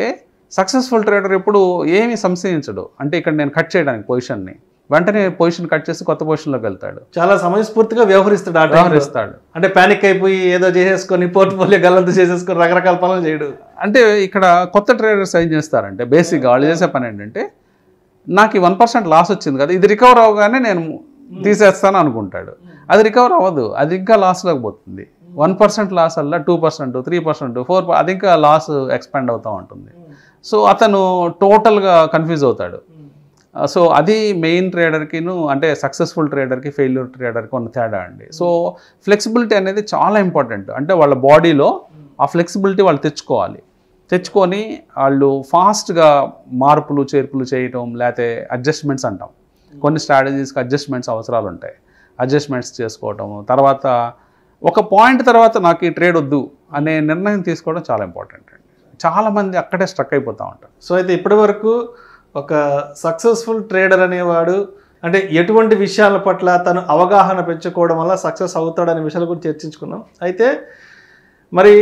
సక్సెస్ఫుల్ ట్రేడర్ ఎప్పుడు ఏమీ సంశయించడు. అంటే ఇక్కడ నేను కట్ చేయడానికి పొజిషన్ని వెంటనే పొజిషన్ కట్ చేసి కొత్త పొజిషన్లోకి వెళ్తాడు. చాలా సమయస్ఫూర్తిగా వ్యవహరిస్తాడు. అంటే ప్యానిక్ అయిపోయి ఏదో చేసేసుకొని పోర్ట్ఫోలియో గల్లంతు చేసేసుకొని రకరకాల పనులు చేయడు. అంటే ఇక్కడ కొత్త ట్రేడర్స్ ఏం చేస్తారంటే బేసిక్గా వాళ్ళు చేసే పని ఏంటంటే, నాకు ఈ 1% లాస్ వచ్చింది కదా, ఇది రికవర్ అవగానే నేను తీసేస్తాను అనుకుంటాడు. అది రికవర్ అవ్వదు, అది ఇంకా లాస్లోకి పోతుంది. 1% లాస్ వల్ల 2%, 3%, 4%, అది ఇంకా లాస్ ఎక్స్పాండ్ అవుతూ ఉంటుంది. సో అతను టోటల్గా కన్ఫ్యూజ్ అవుతాడు. సో అది మెయిన్ ట్రేడర్కిను అంటే సక్సెస్ఫుల్ ట్రేడర్కి ఫెయిల్యూర్ ట్రేడర్కి ఉన్న తేడా అండి. సో ఫ్లెక్సిబిలిటీ అనేది చాలా ఇంపార్టెంట్. అంటే వాళ్ళ బాడీలో ఆ ఫ్లెక్సిబిలిటీ వాళ్ళు తెచ్చుకోవాలి. తెచ్చుకొని వాళ్ళు ఫాస్ట్గా మార్పులు చేర్పులు చేయటం, లేకపోతే అడ్జస్ట్మెంట్స్ అంటాం. కొన్ని స్ట్రాటజీస్కి అడ్జస్ట్మెంట్స్ అవసరాలు ఉంటాయి. అడ్జస్ట్మెంట్స్ చేసుకోవటం, తర్వాత ఒక పాయింట్ తర్వాత నాకు ఈ ట్రేడ్ వద్దు అనే నిర్ణయం తీసుకోవడం చాలా ఇంపార్టెంట్ అండి. చాలామంది అక్కడే స్ట్రక్ అయిపోతూ ఉంటారు. సో అయితే ఇప్పటి వరకు ఒక సక్సెస్ఫుల్ ట్రేడర్ అనేవాడు అంటే ఎటువంటి విషయాల పట్ల తను అవగాహన పెంచుకోవడం వల్ల సక్సెస్ అవుతాడనే విషయాల గురించి చర్చించుకున్నాం. అయితే మరి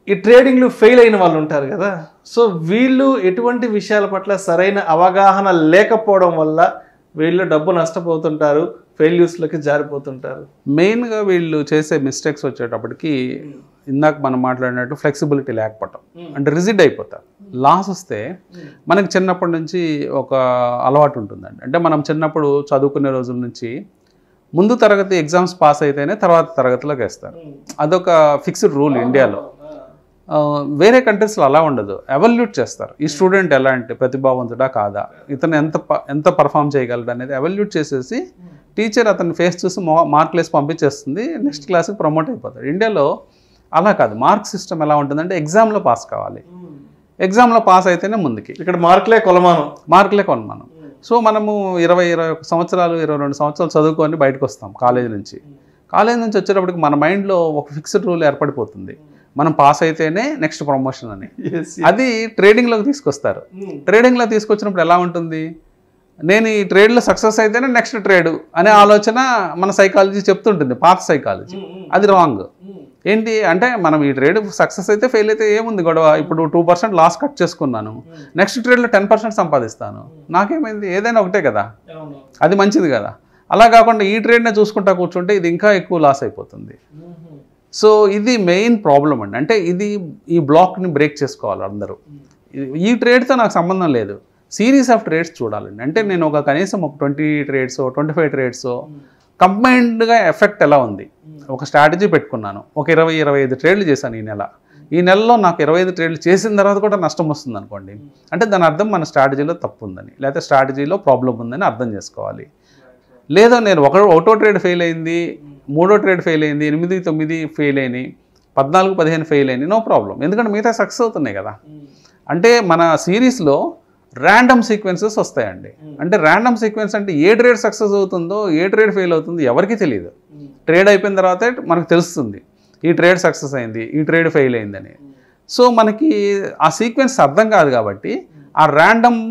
ఈ ట్రేడింగ్లో ఫెయిల్ అయిన వాళ్ళు ఉంటారు కదా, సో వీళ్ళు ఎటువంటి విషయాల పట్ల సరైన అవగాహన లేకపోవడం వల్ల వీళ్ళు డబ్బు నష్టపోతుంటారు, ఫెయిల్యూర్స్లోకి జారిపోతుంటారు. మెయిన్గా వీళ్ళు చేసే మిస్టేక్స్ వచ్చేటప్పటికి ఇందాక మనం మాట్లాడినట్టు ఫ్లెక్సిబిలిటీ లేకపోవటం, అంటే రిజిడ్ అయిపోతారు. లాస్ వస్తే మనకి చిన్నప్పటి నుంచి ఒక అలవాటు ఉంటుందండి. అంటే మనం చిన్నప్పుడు చదువుకునే రోజుల నుంచి ముందు తరగతి ఎగ్జామ్స్ పాస్ అయితేనే తర్వాత తరగతిలోకి వేస్తారు. అదొక ఫిక్స్డ్ రూల్ ఇండియాలో. వేరే కంట్రీస్లో అలా ఉండదు, ఎవాల్యూట్ చేస్తారు. ఈ స్టూడెంట్ ఎలాంటి ప్రతిభావంతుడా కాదా, ఇతను ఎంత పర్ఫామ్ చేయగలడు అనేది ఎవాల్యూట్ చేసేసి టీచర్ అతని ఫేస్ చూసి మార్కులు వేసి పంపించేస్తుంది, నెక్స్ట్ క్లాస్కి ప్రమోట్ అయిపోతాడు. ఇండియాలో అలా కాదు. మార్క్ సిస్టమ్ ఎలా ఉంటుందంటే ఎగ్జామ్లో పాస్ కావాలి, ఎగ్జామ్లో పాస్ అయితేనే ముందుకి. ఇక్కడ మార్కులే కొలమానం. సో మనము 21 సంవత్సరాలు 22 సంవత్సరాలు చదువుకొని బయటకు వస్తాం కాలేజీ నుంచి వచ్చేటప్పటికి మన మైండ్లో ఒక ఫిక్స్డ్ రూల్ ఏర్పడిపోతుంది, మనం పాస్ అయితేనే నెక్స్ట్ ప్రమోషన్ అని. అది ట్రేడింగ్లోకి తీసుకొస్తారు. ట్రేడింగ్లో తీసుకొచ్చినప్పుడు ఎలా ఉంటుంది, నేను ఈ ట్రేడ్లో సక్సెస్ అయితేనే నెక్స్ట్ ట్రేడ్ అనే ఆలోచన మన సైకాలజీ చెప్తుంటుంది, పాత సైకాలజీ. అది రాంగ్. ఏంటి అంటే మనం ఈ ట్రేడ్ సక్సెస్ అయితే ఫెయిల్ అయితే ఏముంది గొడవ, ఇప్పుడు 2% లాస్ కట్ చేసుకున్నాను, నెక్స్ట్ ట్రేడ్లో 10% సంపాదిస్తాను, నాకేమైంది, ఏదైనా ఒకటే కదా, అది మంచిది కదా. అలా కాకుండా ఈ ట్రేడ్నే చూసుకుంటా కూర్చుంటే ఇది ఇంకా ఎక్కువ లాస్ అయిపోతుంది. సో ఇది మెయిన్ ప్రాబ్లం అండి. అంటే ఈ బ్లాక్ని బ్రేక్ చేసుకోవాలి అందరూ. ఈ ట్రేడ్తో నాకు సంబంధం లేదు, సిరీస్ ఆఫ్ ట్రేడ్స్ చూడాలండి. అంటే నేను కనీసం ఒక 20 ట్రేడ్స్ 25 ట్రేడ్స్ కంబైన్డ్గా ఎఫెక్ట్ ఎలా ఉంది, ఒక స్ట్రాటజీ పెట్టుకున్నాను, ఒక 20-25 ట్రేడ్లు చేశాను ఈ నెలలో నాకు 25 ట్రేడ్లు చేసిన తర్వాత కూడా నష్టం వస్తుంది అనుకోండి, అంటే దాని అర్థం మన స్ట్రాటజీలో తప్పు ఉందని, లేకపోతే స్ట్రాటజీలో ప్రాబ్లం ఉందని అర్థం చేసుకోవాలి. లేదా నేను ఒకటో ట్రేడ్ ఫెయిల్ అయింది, మూడో ట్రేడ్ ఫెయిల్ అయింది, 8-9 ఫెయిల్ అయినాయి, 14-15 ఫెయిల్ అయినాయి, నో ప్రాబ్లం, ఎందుకంటే మిగతా సక్సెస్ అవుతున్నాయి కదా. అంటే మన సిరీస్లో ర్యాండమ్ సీక్వెన్సెస్ వస్తాయండి. అంటే ర్యాండమ్ సీక్వెన్స్ అంటే ఏ ట్రేడ్ సక్సెస్ అవుతుందో ఏ ట్రేడ్ ఫెయిల్ అవుతుందో ఎవరికి తెలియదు. ట్రేడ్ అయిపోయిన తర్వాతే మనకు తెలుస్తుంది ఈ ట్రేడ్ సక్సెస్ అయింది, ఈ ట్రేడ్ ఫెయిల్ అయిందని. సో మనకి ఆ సీక్వెన్స్ అర్థం కాదు కాబట్టి ఆ ర్యాండమ్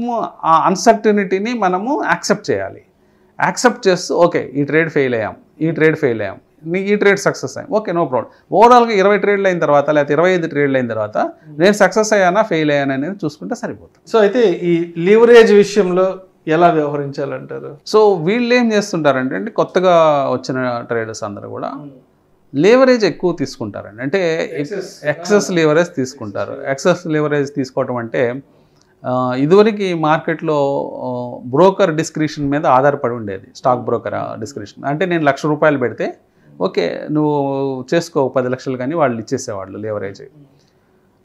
ఆ అన్సర్టనిటీని మనము యాక్సెప్ట్ చేయాలి. యాక్సెప్ట్ చేస్తూ ఓకే ఈ ట్రేడ్ ఫెయిల్ అయ్యాం, ఈ ట్రేడ్ సక్సెస్ అయ్యాం, ఓకే నో ప్రాబ్లం. ఓవరాల్గా 20 ట్రేడ్లు అయిన తర్వాత లేకపోతే 25 ట్రేడ్లు అయిన తర్వాత నేను సక్సెస్ అయ్యానా ఫెయిల్ అయ్యానా అనేది చూసుకుంటే సరిపోతుంది. సో అయితే ఈ లీవరేజ్ విషయంలో ఎలా వ్యవహరించాలంటారు? సో వీళ్ళు ఏం చేస్తుంటారంటే అండి, కొత్తగా వచ్చిన ట్రేడర్స్ అందరూ కూడా లేవరేజ్ ఎక్కువ తీసుకుంటారండి. అంటే ఎక్సెస్ లీవరేజ్ తీసుకుంటారు. ఎక్సెస్ లీవరేజ్ తీసుకోవటం అంటే ఇదివరకు మార్కెట్లో బ్రోకర్ డిస్క్రిప్షన్ మీద ఆధారపడి ఉండేది, స్టాక్ బ్రోకర్ డిస్క్రిప్షన్. అంటే నేను ₹1,00,000 పెడితే ఓకే నువ్వు చేసుకో 10 లక్షలు కానీ వాళ్ళు ఇచ్చేసేవాళ్ళు లేవరేజ్.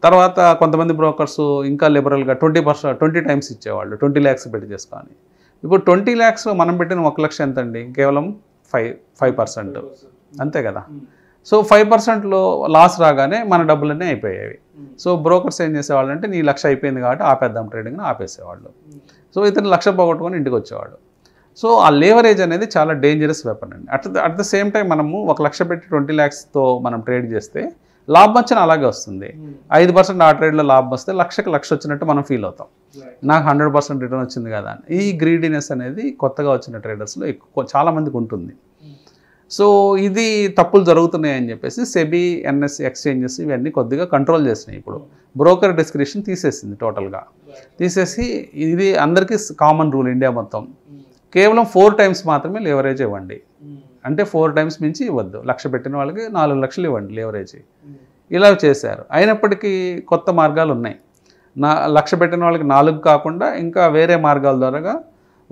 తర్వాత కొంతమంది బ్రోకర్స్ ఇంకా లిబరల్గా 20 టైమ్స్ ఇచ్చేవాళ్ళు, 20 lakhs పెట్టి చేసుకోని. ఇప్పుడు 20 lakhs మనం పెట్టిన 1 లక్ష ఎంత అండి, కేవలం 5% అంతే కదా. సో 5%లో లాస్ రాగానే మన డబ్బులన్నీ అయిపోయేవి. సో బ్రోకర్స్ ఏం చేసేవాళ్ళు అంటే నీ 1,00,000 అయిపోయింది కాబట్టి ఆపేద్దాం ట్రేడింగ్ని ఆపేసేవాళ్ళు. సో ఇతను 1,00,000 పోగొట్టుకొని ఇంటికి వచ్చేవాడు. సో ఆ లేవరేజ్ అనేది చాలా డేంజరస్ వెపన్ అండి. అట్ ద సేమ్ టైం మనము 1,00,000 పెట్టి 20 lakhsతో మనం ట్రేడ్ చేస్తే లాభం వచ్చిన అలాగే వస్తుంది. 5% ఆ ట్రేడ్లో లాభం వస్తే 1,00,000 వచ్చినట్టు మనం ఫీల్ అవుతాం, నాకు 100% రిటర్న్ వచ్చింది కదా అని. ఈ గ్రీడీనెస్ అనేది కొత్తగా వచ్చిన ట్రేడర్స్లో చాలామందికి ఉంటుంది. సో ఇది తప్పులు జరుగుతున్నాయని చెప్పేసి సెబీ, ఎన్ఎస్సి, ఎక్స్చేంజెస్ ఇవన్నీ కొద్దిగా కంట్రోల్ చేసినాయి. ఇప్పుడు బ్రోకర్ డిస్క్రిప్షన్ తీసేసింది టోటల్గా. తీసేసి ఇది అందరికీ కామన్ రూల్ ఇండియా మొత్తం, కేవలం 4 times మాత్రమే లేవరేజ్ ఇవ్వండి. అంటే 4 times మించి ఇవ్వద్దు. 1,00,000 పెట్టిన వాళ్ళకి 4 లక్షలు ఇవ్వండి లేవరేజ్. ఇలా చేశారు. అయినప్పటికీ కొత్త మార్గాలు ఉన్నాయి. 1,00,000 పెట్టిన వాళ్ళకి 4 కాకుండా ఇంకా వేరే మార్గాల ద్వారా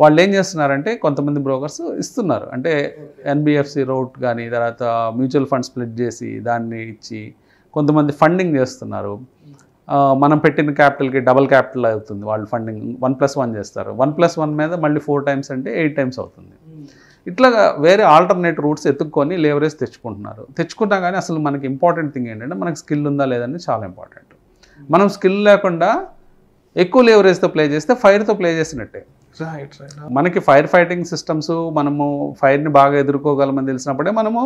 వాళ్ళు ఏం చేస్తున్నారంటే కొంతమంది బ్రోకర్స్ ఇస్తున్నారు. అంటే ఎన్బిఎఫ్సి రౌట్ కానీ, తర్వాత మ్యూచువల్ ఫండ్ స్ప్లిట్ చేసి దాన్ని ఇచ్చి కొంతమంది ఫండింగ్ చేస్తున్నారు. మనం పెట్టిన క్యాపిటల్కి డబల్ క్యాపిటల్ అవుతుంది. వాళ్ళు ఫండింగ్ 1+1 చేస్తారు. 1+1 మీద మళ్ళీ 4 times అంటే 8 times అవుతుంది. ఇట్లా వేరే ఆల్టర్నేట్ రూట్స్ ఎత్తుక్కొని లేవరేజ్ తెచ్చుకుంటున్నారు. తెచ్చుకున్నా కానీ అసలు మనకి ఇంపార్టెంట్ థింగ్ ఏంటంటే మనకి స్కిల్ ఉందా లేదని చాలా ఇంపార్టెంట్. మనం స్కిల్ లేకుండా ఎక్కువ లేవరేజ్తో ప్లే చేస్తే ఫైర్తో ప్లే చేసినట్టే. మనకి ఫైర్ ఫైటింగ్ సిస్టమ్స్, మనము ఫైర్ని బాగా ఎదుర్కోగలమని తెలిసినప్పుడే మనము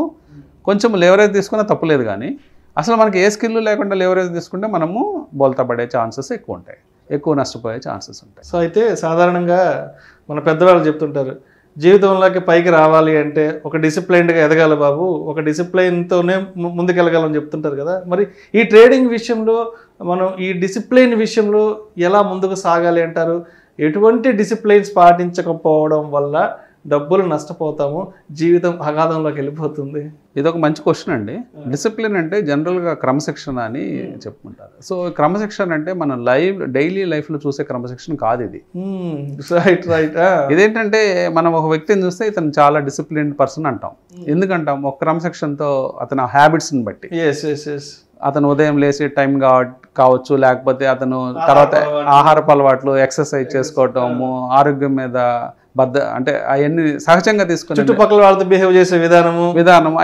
కొంచెం లేవరేజ్ తీసుకున్నా తప్పులేదు. కానీ అసలు మనకి ఏ స్కిల్ లేకుండా లేవరేజ్ తీసుకుంటే మనము బోల్తా పడే ఛాన్సెస్ ఎక్కువ ఉంటాయి, ఎక్కువ నష్టపోయే ఛాన్సెస్ ఉంటాయి. సో అయితే సాధారణంగా మన పెద్దవాళ్ళు చెప్తుంటారు, జీవితంలోకి పైకి రావాలి అంటే ఒక డిసిప్లైన్డ్గా ఎదగాలి బాబు, ఒక డిసిప్లైన్తోనే ముందుకెళ్ళగలని చెప్తుంటారు కదా. మరి ఈ ట్రేడింగ్ విషయంలో మనం ఈ డిసిప్లైన్ విషయంలో ఎలా ముందుకు సాగాలి అంటారు? ఎటువంటి డిసిప్లైన్స్ పాటించకపోవడం వల్ల డబ్బులు నష్టపోతాము, జీవితం అగాధంలోకి వెళ్ళిపోతుంది? ఇది ఒక మంచి క్వశ్చన్ అండి. డిసిప్లిన్ అంటే జనరల్గా క్రమశిక్షణ అని చెప్పుకుంటారు. సో క్రమశిక్షణ అంటే మన డైలీ లైఫ్లో చూసే క్రమశిక్షణ కాదు ఇది. రైట్. ఇదేంటంటే మనం ఒక వ్యక్తిని చూస్తే ఇతను చాలా డిసిప్లిన్డ్ పర్సన్ అంటాం. ఎందుకంటాం? ఒక క్రమశిక్షణతో అతని హ్యాబిట్స్ని బట్టి. అతను ఉదయం లేచి టైం కావచ్చు, లేకపోతే అతను తర్వాత ఆహారపు అలవాట్లు, ఎక్సర్సైజ్ చేసుకోవటము, ఆరోగ్యం మీద అంటే అవన్నీ సహజంగా తీసుకుని చుట్టుపక్కల వాళ్ళతో బిహేవ్ చేసే విధానం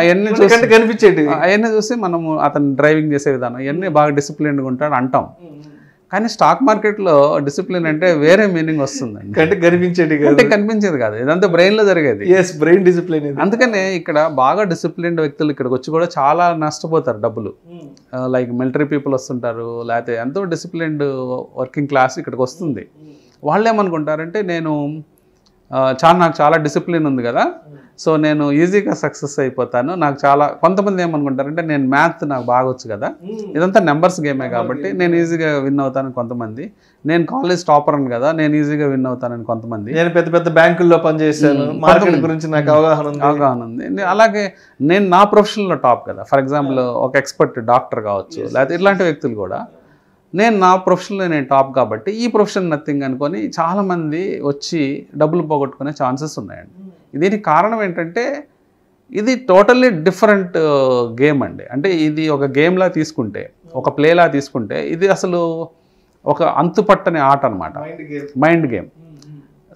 అవన్నీ చూసి కనిపించేది. అవన్నీ చూసి మనము అతను డ్రైవింగ్ చేసే విధానం ఇవన్నీ బాగా డిసిప్లిన్డ్గా ఉంటాడు అంటాం. కానీ స్టాక్ మార్కెట్లో డిసిప్లిన్ అంటే వేరే మీనింగ్ వస్తుందండి. అంటే కనిపించేది కాదు, ఇదంతా బ్రెయిన్లో జరిగేది. Brain discipline. అందుకనే ఇక్కడ బాగా డిసిప్లిన్డ్ వ్యక్తులు ఇక్కడికి వచ్చి కూడా చాలా నష్టపోతారు డబ్బులు. లైక్ మిలిటరీ పీపుల్ వస్తుంటారు, లేకపోతే ఎంతో డిసిప్లిన్డ్ వర్కింగ్ క్లాస్ ఇక్కడికి వస్తుంది. వాళ్ళు ఏమనుకుంటారంటే నాకు చాలా డిసిప్లిన్ ఉంది కదా, సో నేను ఈజీగా సక్సెస్ అయిపోతాను. కొంతమంది ఏమనుకుంటారంటే నేను మ్యాథ్ నాకు బాగా వచ్చు కదా, ఇదంతా నెంబర్స్ గేమే కాబట్టి నేను ఈజీగా విన్ అవుతాను కొంతమంది. నేను కాలేజ్ టాపర్ కదా, నేను ఈజీగా విన్ అవుతానని కొంతమంది. నేను పెద్ద పెద్ద బ్యాంకుల్లో పనిచేశాను, మార్కెట్ గురించి నాకు అవగాహన ఉంది. అలాగే నేను నా ప్రొఫెషన్లో టాప్ కదా. ఫర్ ఎగ్జాంపుల్ ఒక ఎక్స్పర్ట్ డాక్టర్ కావచ్చు, లేకపోతే ఇట్లాంటి వ్యక్తులు కూడా నా ప్రొఫెషన్లో నేను టాప్ కాబట్టి ఈ ప్రొఫెషన్ నథింగ్ అనుకొని చాలామంది వచ్చి డబ్బులు పోగొట్టుకునే ఛాన్సెస్ ఉన్నాయండి. దీనికి కారణం ఏంటంటే ఇది టోటల్లీ డిఫరెంట్ గేమ్ అండి. అంటే ఇది ఒక గేమ్లా తీసుకుంటే, ఒక ప్లేలా తీసుకుంటే ఇది అసలు ఒక అంతుపట్టని ఆట అనమాట, మైండ్ గేమ్.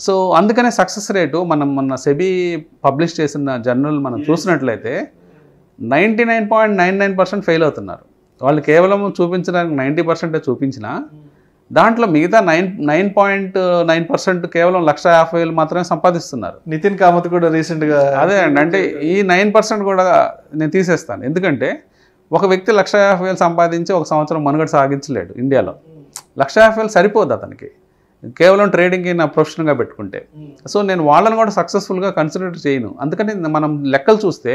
సో అందుకనే సక్సెస్ రేటు మొన్న సెబీ పబ్లిష్ చేసిన జర్నల్ మనం చూసినట్లయితే 99.99% ఫెయిల్ అవుతున్నారు. వాళ్ళు కేవలం చూపించడానికి 90% చూపించినా దాంట్లో మిగతా 9.9% కేవలం 1,50,000 మాత్రమే సంపాదిస్తున్నారు. నితిన్ కామత్ కూడా రీసెంట్గా అదే అండి. అంటే ఈ 9% కూడా నేను తీసేస్తాను. ఎందుకంటే ఒక వ్యక్తి 1,50,000 సంపాదించి ఒక సంవత్సరం మనుగడ సాగించలేడు ఇండియాలో. 1,50,000 సరిపోదు అతనికి కేవలం ట్రేడింగ్కి నా ప్రొఫెషన్గా పెట్టుకుంటే. సో నేను వాళ్ళని కూడా సక్సెస్ఫుల్గా కన్సిడర్ చేయను. అందుకని మనం లెక్కలు చూస్తే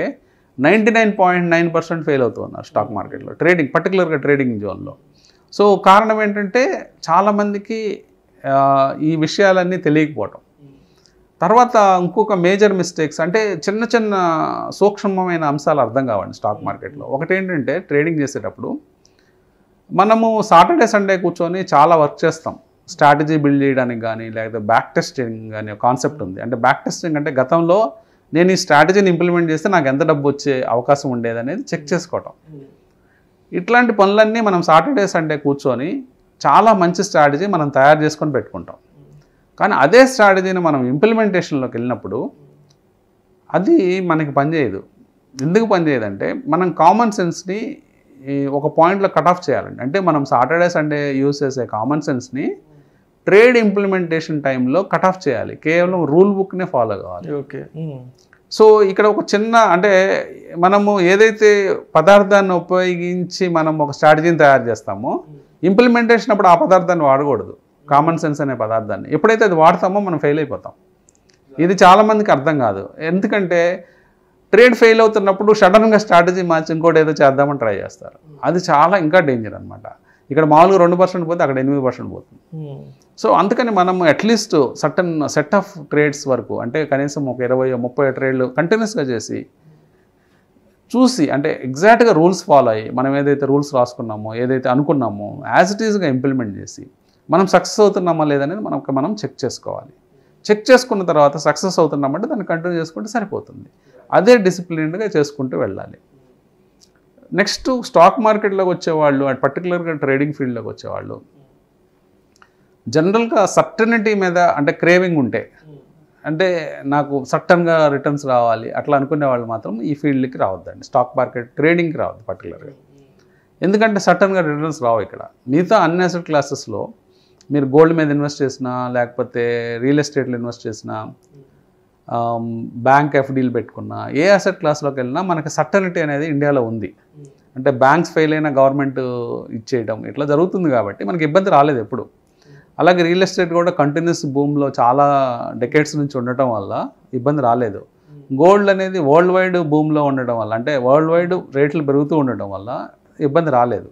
99.9% ఫెయిల్ అవుతూ ఉన్నారు స్టాక్ మార్కెట్లో, పర్టికులర్గా ట్రేడింగ్ జోన్లో. సో కారణం ఏంటంటే చాలామందికి ఈ విషయాలన్నీ తెలియకపోవటం. తర్వాత ఇంకొక మేజర్ మిస్టేక్స్ అంటే చిన్న చిన్న సూక్ష్మమైన అంశాలు అర్థం కావండి స్టాక్ మార్కెట్లో. ఒకటేంటంటే ట్రేడింగ్ చేసేటప్పుడు మనము సాటర్డే సండే కూర్చొని చాలా వర్క్ చేస్తాం స్ట్రాటజీ బిల్డ్ చేయడానికి కానీ, లేకపోతే బ్యాక్ టెస్టింగ్ కానీ కాన్సెప్ట్ ఉంది. అంటే బ్యాక్ టెస్టింగ్ అంటే గతంలో నేను ఈ స్ట్రాటజీని ఇంప్లిమెంట్ చేస్తే నాకు ఎంత డబ్బు వచ్చే అవకాశం ఉండేది అనేది చెక్ చేసుకోవటం. ఇట్లాంటి పనులన్నీ మనం సాటర్డే సండే కూర్చొని చాలా మంచి స్ట్రాటజీ మనం తయారు చేసుకొని పెట్టుకుంటాం. కానీ అదే స్ట్రాటజీని మనం ఇంప్లిమెంటేషన్లోకి వెళ్ళినప్పుడు అది మనకి పనిచేయదు. ఎందుకు పనిచేయదంటే మనం కామన్ సెన్స్ని ఒక పాయింట్లో కట్ ఆఫ్ చేయాలండి. అంటే మనం సాటర్డే సండే యూజ్ చేసే కామన్ సెన్స్ని ట్రేడ్ ఇంప్లిమెంటేషన్ టైంలో కట్ ఆఫ్ చేయాలి. కేవలం రూల్ బుక్నే ఫాలో కావాలి. ఓకే. సో ఇక్కడ ఒక చిన్న అంటే మనము ఏదైతే పదార్థాన్ని ఉపయోగించి మనం ఒక స్ట్రాటజీని తయారు చేస్తామో ఇంప్లిమెంటేషన్ అప్పుడు ఆ పదార్థాన్ని వాడకూడదు, కామన్ సెన్స్ అనే పదార్థాన్ని. ఎప్పుడైతే అది వాడతామో మనం ఫెయిల్ అయిపోతాం. ఇది చాలామందికి అర్థం కాదు. ఎందుకంటే ట్రేడ్ ఫెయిల్ అవుతున్నప్పుడు సడన్గా స్ట్రాటజీ మార్చి ఇంకోటి ఏదో చేద్దామని ట్రై చేస్తారు. అది చాలా ఇంకా డేంజర్ అనమాట. ఇక్కడ మామూలుగా 2% పోతే అక్కడ 8% పోతుంది. సో అందుకని మనం అట్లీస్ట్ సెట్ ఆఫ్ ట్రేడ్స్ వరకు అంటే కనీసం ఒక 20-30 ట్రేడ్లు కంటిన్యూస్గా చేసి చూసి అంటే ఎగ్జాక్ట్గా రూల్స్ ఫాలో అయ్యి మనం ఏదైతే రూల్స్ రాసుకున్నామో ఏదైతే అనుకున్నామో యాజ్ ఇట్ ఈజ్గా ఇంప్లిమెంట్ చేసి మనం సక్సెస్ అవుతున్నామా లేదనేది మనం చెక్ చేసుకోవాలి. చెక్ చేసుకున్న తర్వాత సక్సెస్ అవుతున్నామంటే దాన్ని కంటిన్యూ చేసుకుంటే సరిపోతుంది. అదే డిసిప్లిన్డ్గా చేసుకుంటూ వెళ్ళాలి. నెక్స్ట్ స్టాక్ మార్కెట్లోకి వచ్చేవాళ్ళు పర్టికులర్గా ట్రేడింగ్ ఫీల్డ్లోకి వచ్చేవాళ్ళు జనరల్గా సర్టనిటీ మీద అంటే క్రేవింగ్ ఉంటే అంటే నాకు సర్టన్గా రిటర్న్స్ రావాలి అట్లా అనుకునే వాళ్ళు మాత్రం ఈ ఫీల్డ్కి రావద్దండి. స్టాక్ మార్కెట్ ట్రేడింగ్కి రావద్దు పర్టికులర్గా. ఎందుకంటే సడన్గా రిటర్న్స్ రావు ఇక్కడ. మిగతా అన్ని అసెట్ క్లాసెస్లో మీరు గోల్డ్ మీద ఇన్వెస్ట్ చేసినా, లేకపోతే రియల్ ఎస్టేట్లో ఇన్వెస్ట్ చేసినా, బ్యాంక్ ఎఫ్డీలు పెట్టుకున్నా, ఏ అసెట్ క్లాస్లోకి వెళ్ళినా మనకి సర్టనిటీ అనేది ఇండియాలో ఉంది. అంటే బ్యాంక్స్ ఫెయిల్ అయినా గవర్నమెంట్ ఇచ్చేయడం ఇట్లా జరుగుతుంది కాబట్టి మనకి ఇబ్బంది రాలేదు ఎప్పుడు. అలాగే రియల్ ఎస్టేట్ కూడా కంటిన్యూస్ భూమిలో చాలా డెకేడ్స్ నుంచి ఉండటం వల్ల ఇబ్బంది రాలేదు. గోల్డ్ అనేది వరల్డ్ వైడ్ భూమిలో ఉండడం వల్ల, అంటే వరల్డ్ వైడ్ రేట్లు పెరుగుతూ ఉండడం వల్ల ఇబ్బంది రాలేదు.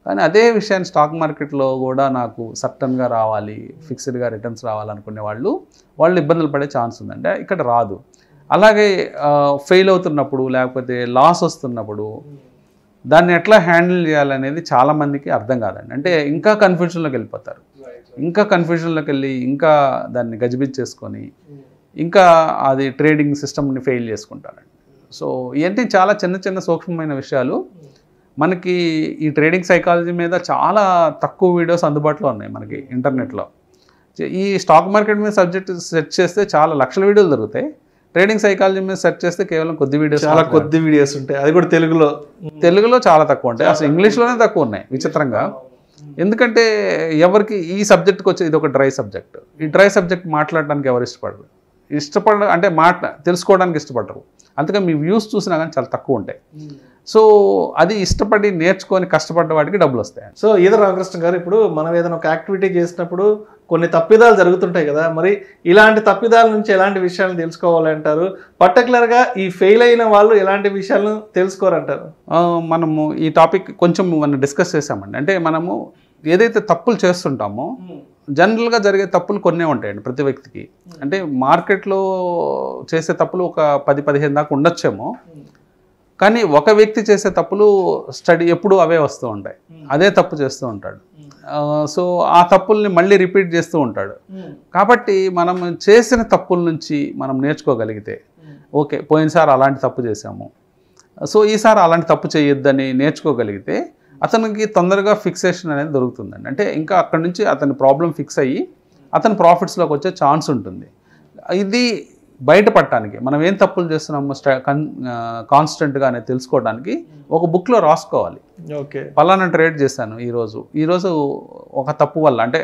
కానీ అదే విషయాన్ని స్టాక్ మార్కెట్లో కూడా నాకు సర్టన్గా రావాలి, ఫిక్స్డ్గా రిటర్న్స్ రావాలనుకునే వాళ్ళు ఇబ్బందులు పడే ఛాన్స్ ఉందంటే ఇక్కడ రాదు. అలాగే ఫెయిల్ అవుతున్నప్పుడు లేకపోతే లాస్ వస్తున్నప్పుడు దాన్ని ఎట్లా హ్యాండిల్ చేయాలనేది చాలామందికి అర్థం కాదండి. అంటే ఇంకా కన్ఫ్యూజన్లోకి వెళ్ళిపోతారు. ఇంకా కన్ఫ్యూజన్లోకి వెళ్ళి ఇంకా దాన్ని గజిబిజ్ చేసుకొని ఇంకా అది ట్రేడింగ్ సిస్టమ్ని ఫెయిల్ చేసుకుంటారండి. సో ఇవన్నీ చాలా చిన్న చిన్న సూక్ష్మమైన విషయాలు. మనకి ఈ ట్రేడింగ్ సైకాలజీ మీద చాలా తక్కువ వీడియోస్ అందుబాటులో ఉన్నాయి మనకి ఇంటర్నెట్లో. ఈ స్టాక్ మార్కెట్ మీద సబ్జెక్ట్ సెర్చ్ చేస్తే చాలా లక్షల వీడియోలు దొరుకుతాయి. ట్రేడింగ్ సైకాలజీ మీద సెర్చ్ చేస్తే కేవలం కొద్ది వీడియోస్, చాలా కొద్ది వీడియోస్ ఉంటాయి. అది కూడా తెలుగులో చాలా తక్కువ ఉంటాయి. అసలు ఇంగ్లీష్లోనే తక్కువ ఉన్నాయి విచిత్రంగా. ఎందుకంటే ఎవరికి ఈ సబ్జెక్ట్కి వచ్చే ఇది ఒక డ్రై సబ్జెక్ట్. ఈ డ్రై సబ్జెక్ట్ మాట్లాడడానికి ఎవరు ఇష్టపడరు అంటే తెలుసుకోవడానికి ఇష్టపడరు. అందుకని మీ వ్యూస్ చూసినా కానీ చాలా తక్కువ ఉంటాయి. సో అది ఇష్టపడి నేర్చుకొని కష్టపడ్డ వాటికి డబ్బులు వస్తాయి. సో ఈధర్ రామకృష్ణ గారు, ఇప్పుడు మనం ఏదైనా ఒక యాక్టివిటీ చేసినప్పుడు కొన్ని తప్పిదాలు జరుగుతుంటాయి కదా, మరి ఇలాంటి తప్పిదాల నుంచి ఎలాంటి విషయాలను తెలుసుకోవాలంటారు? పర్టికులర్గా ఈ ఫెయిల్ అయిన వాళ్ళు ఎలాంటి విషయాలను తెలుసుకోరంటారు? మనము ఈ టాపిక్ కొంచెం మనం డిస్కస్ చేసామండి. అంటే మనము ఏదైతే తప్పులు చేస్తుంటామో జనరల్గా జరిగే తప్పులు కొన్నే ఉంటాయండి ప్రతి వ్యక్తికి. అంటే మార్కెట్లో చేసే తప్పులు ఒక 10-15 దాకా ఉండొచ్చేమో, కానీ ఒక వ్యక్తి చేసే తప్పులు ఎప్పుడూ అవే వస్తూ ఉంటాయి. అదే తప్పు చేస్తూ ఉంటాడు. సో ఆ తప్పుల్ని మళ్ళీ రిపీట్ చేస్తూ ఉంటాడు. కాబట్టి మనం చేసిన తప్పుల నుంచి మనం నేర్చుకోగలిగితే, ఓకే పోయినసారి అలాంటి తప్పు చేసాము, సో ఈసారి అలాంటి తప్పు చేయొద్దని నేర్చుకోగలిగితే అతనికి తొందరగా ఫిక్సేషన్ అనేది దొరుకుతుందండి. అంటే ఇంకా అక్కడి నుంచి అతని ప్రాబ్లం ఫిక్స్ అయ్యి అతని ప్రాఫిట్స్లోకి వచ్చే ఛాన్స్ ఉంటుంది. ఇది బయటపడటానికి మనం ఏం తప్పులు చేస్తున్నామో కాన్స్టెంట్గా అనేది తెలుసుకోవడానికి ఒక బుక్లో రాసుకోవాలి. ఓకే, పలానా ట్రేడ్ చేశాను ఈరోజు ఒక తప్పు వల్ల, అంటే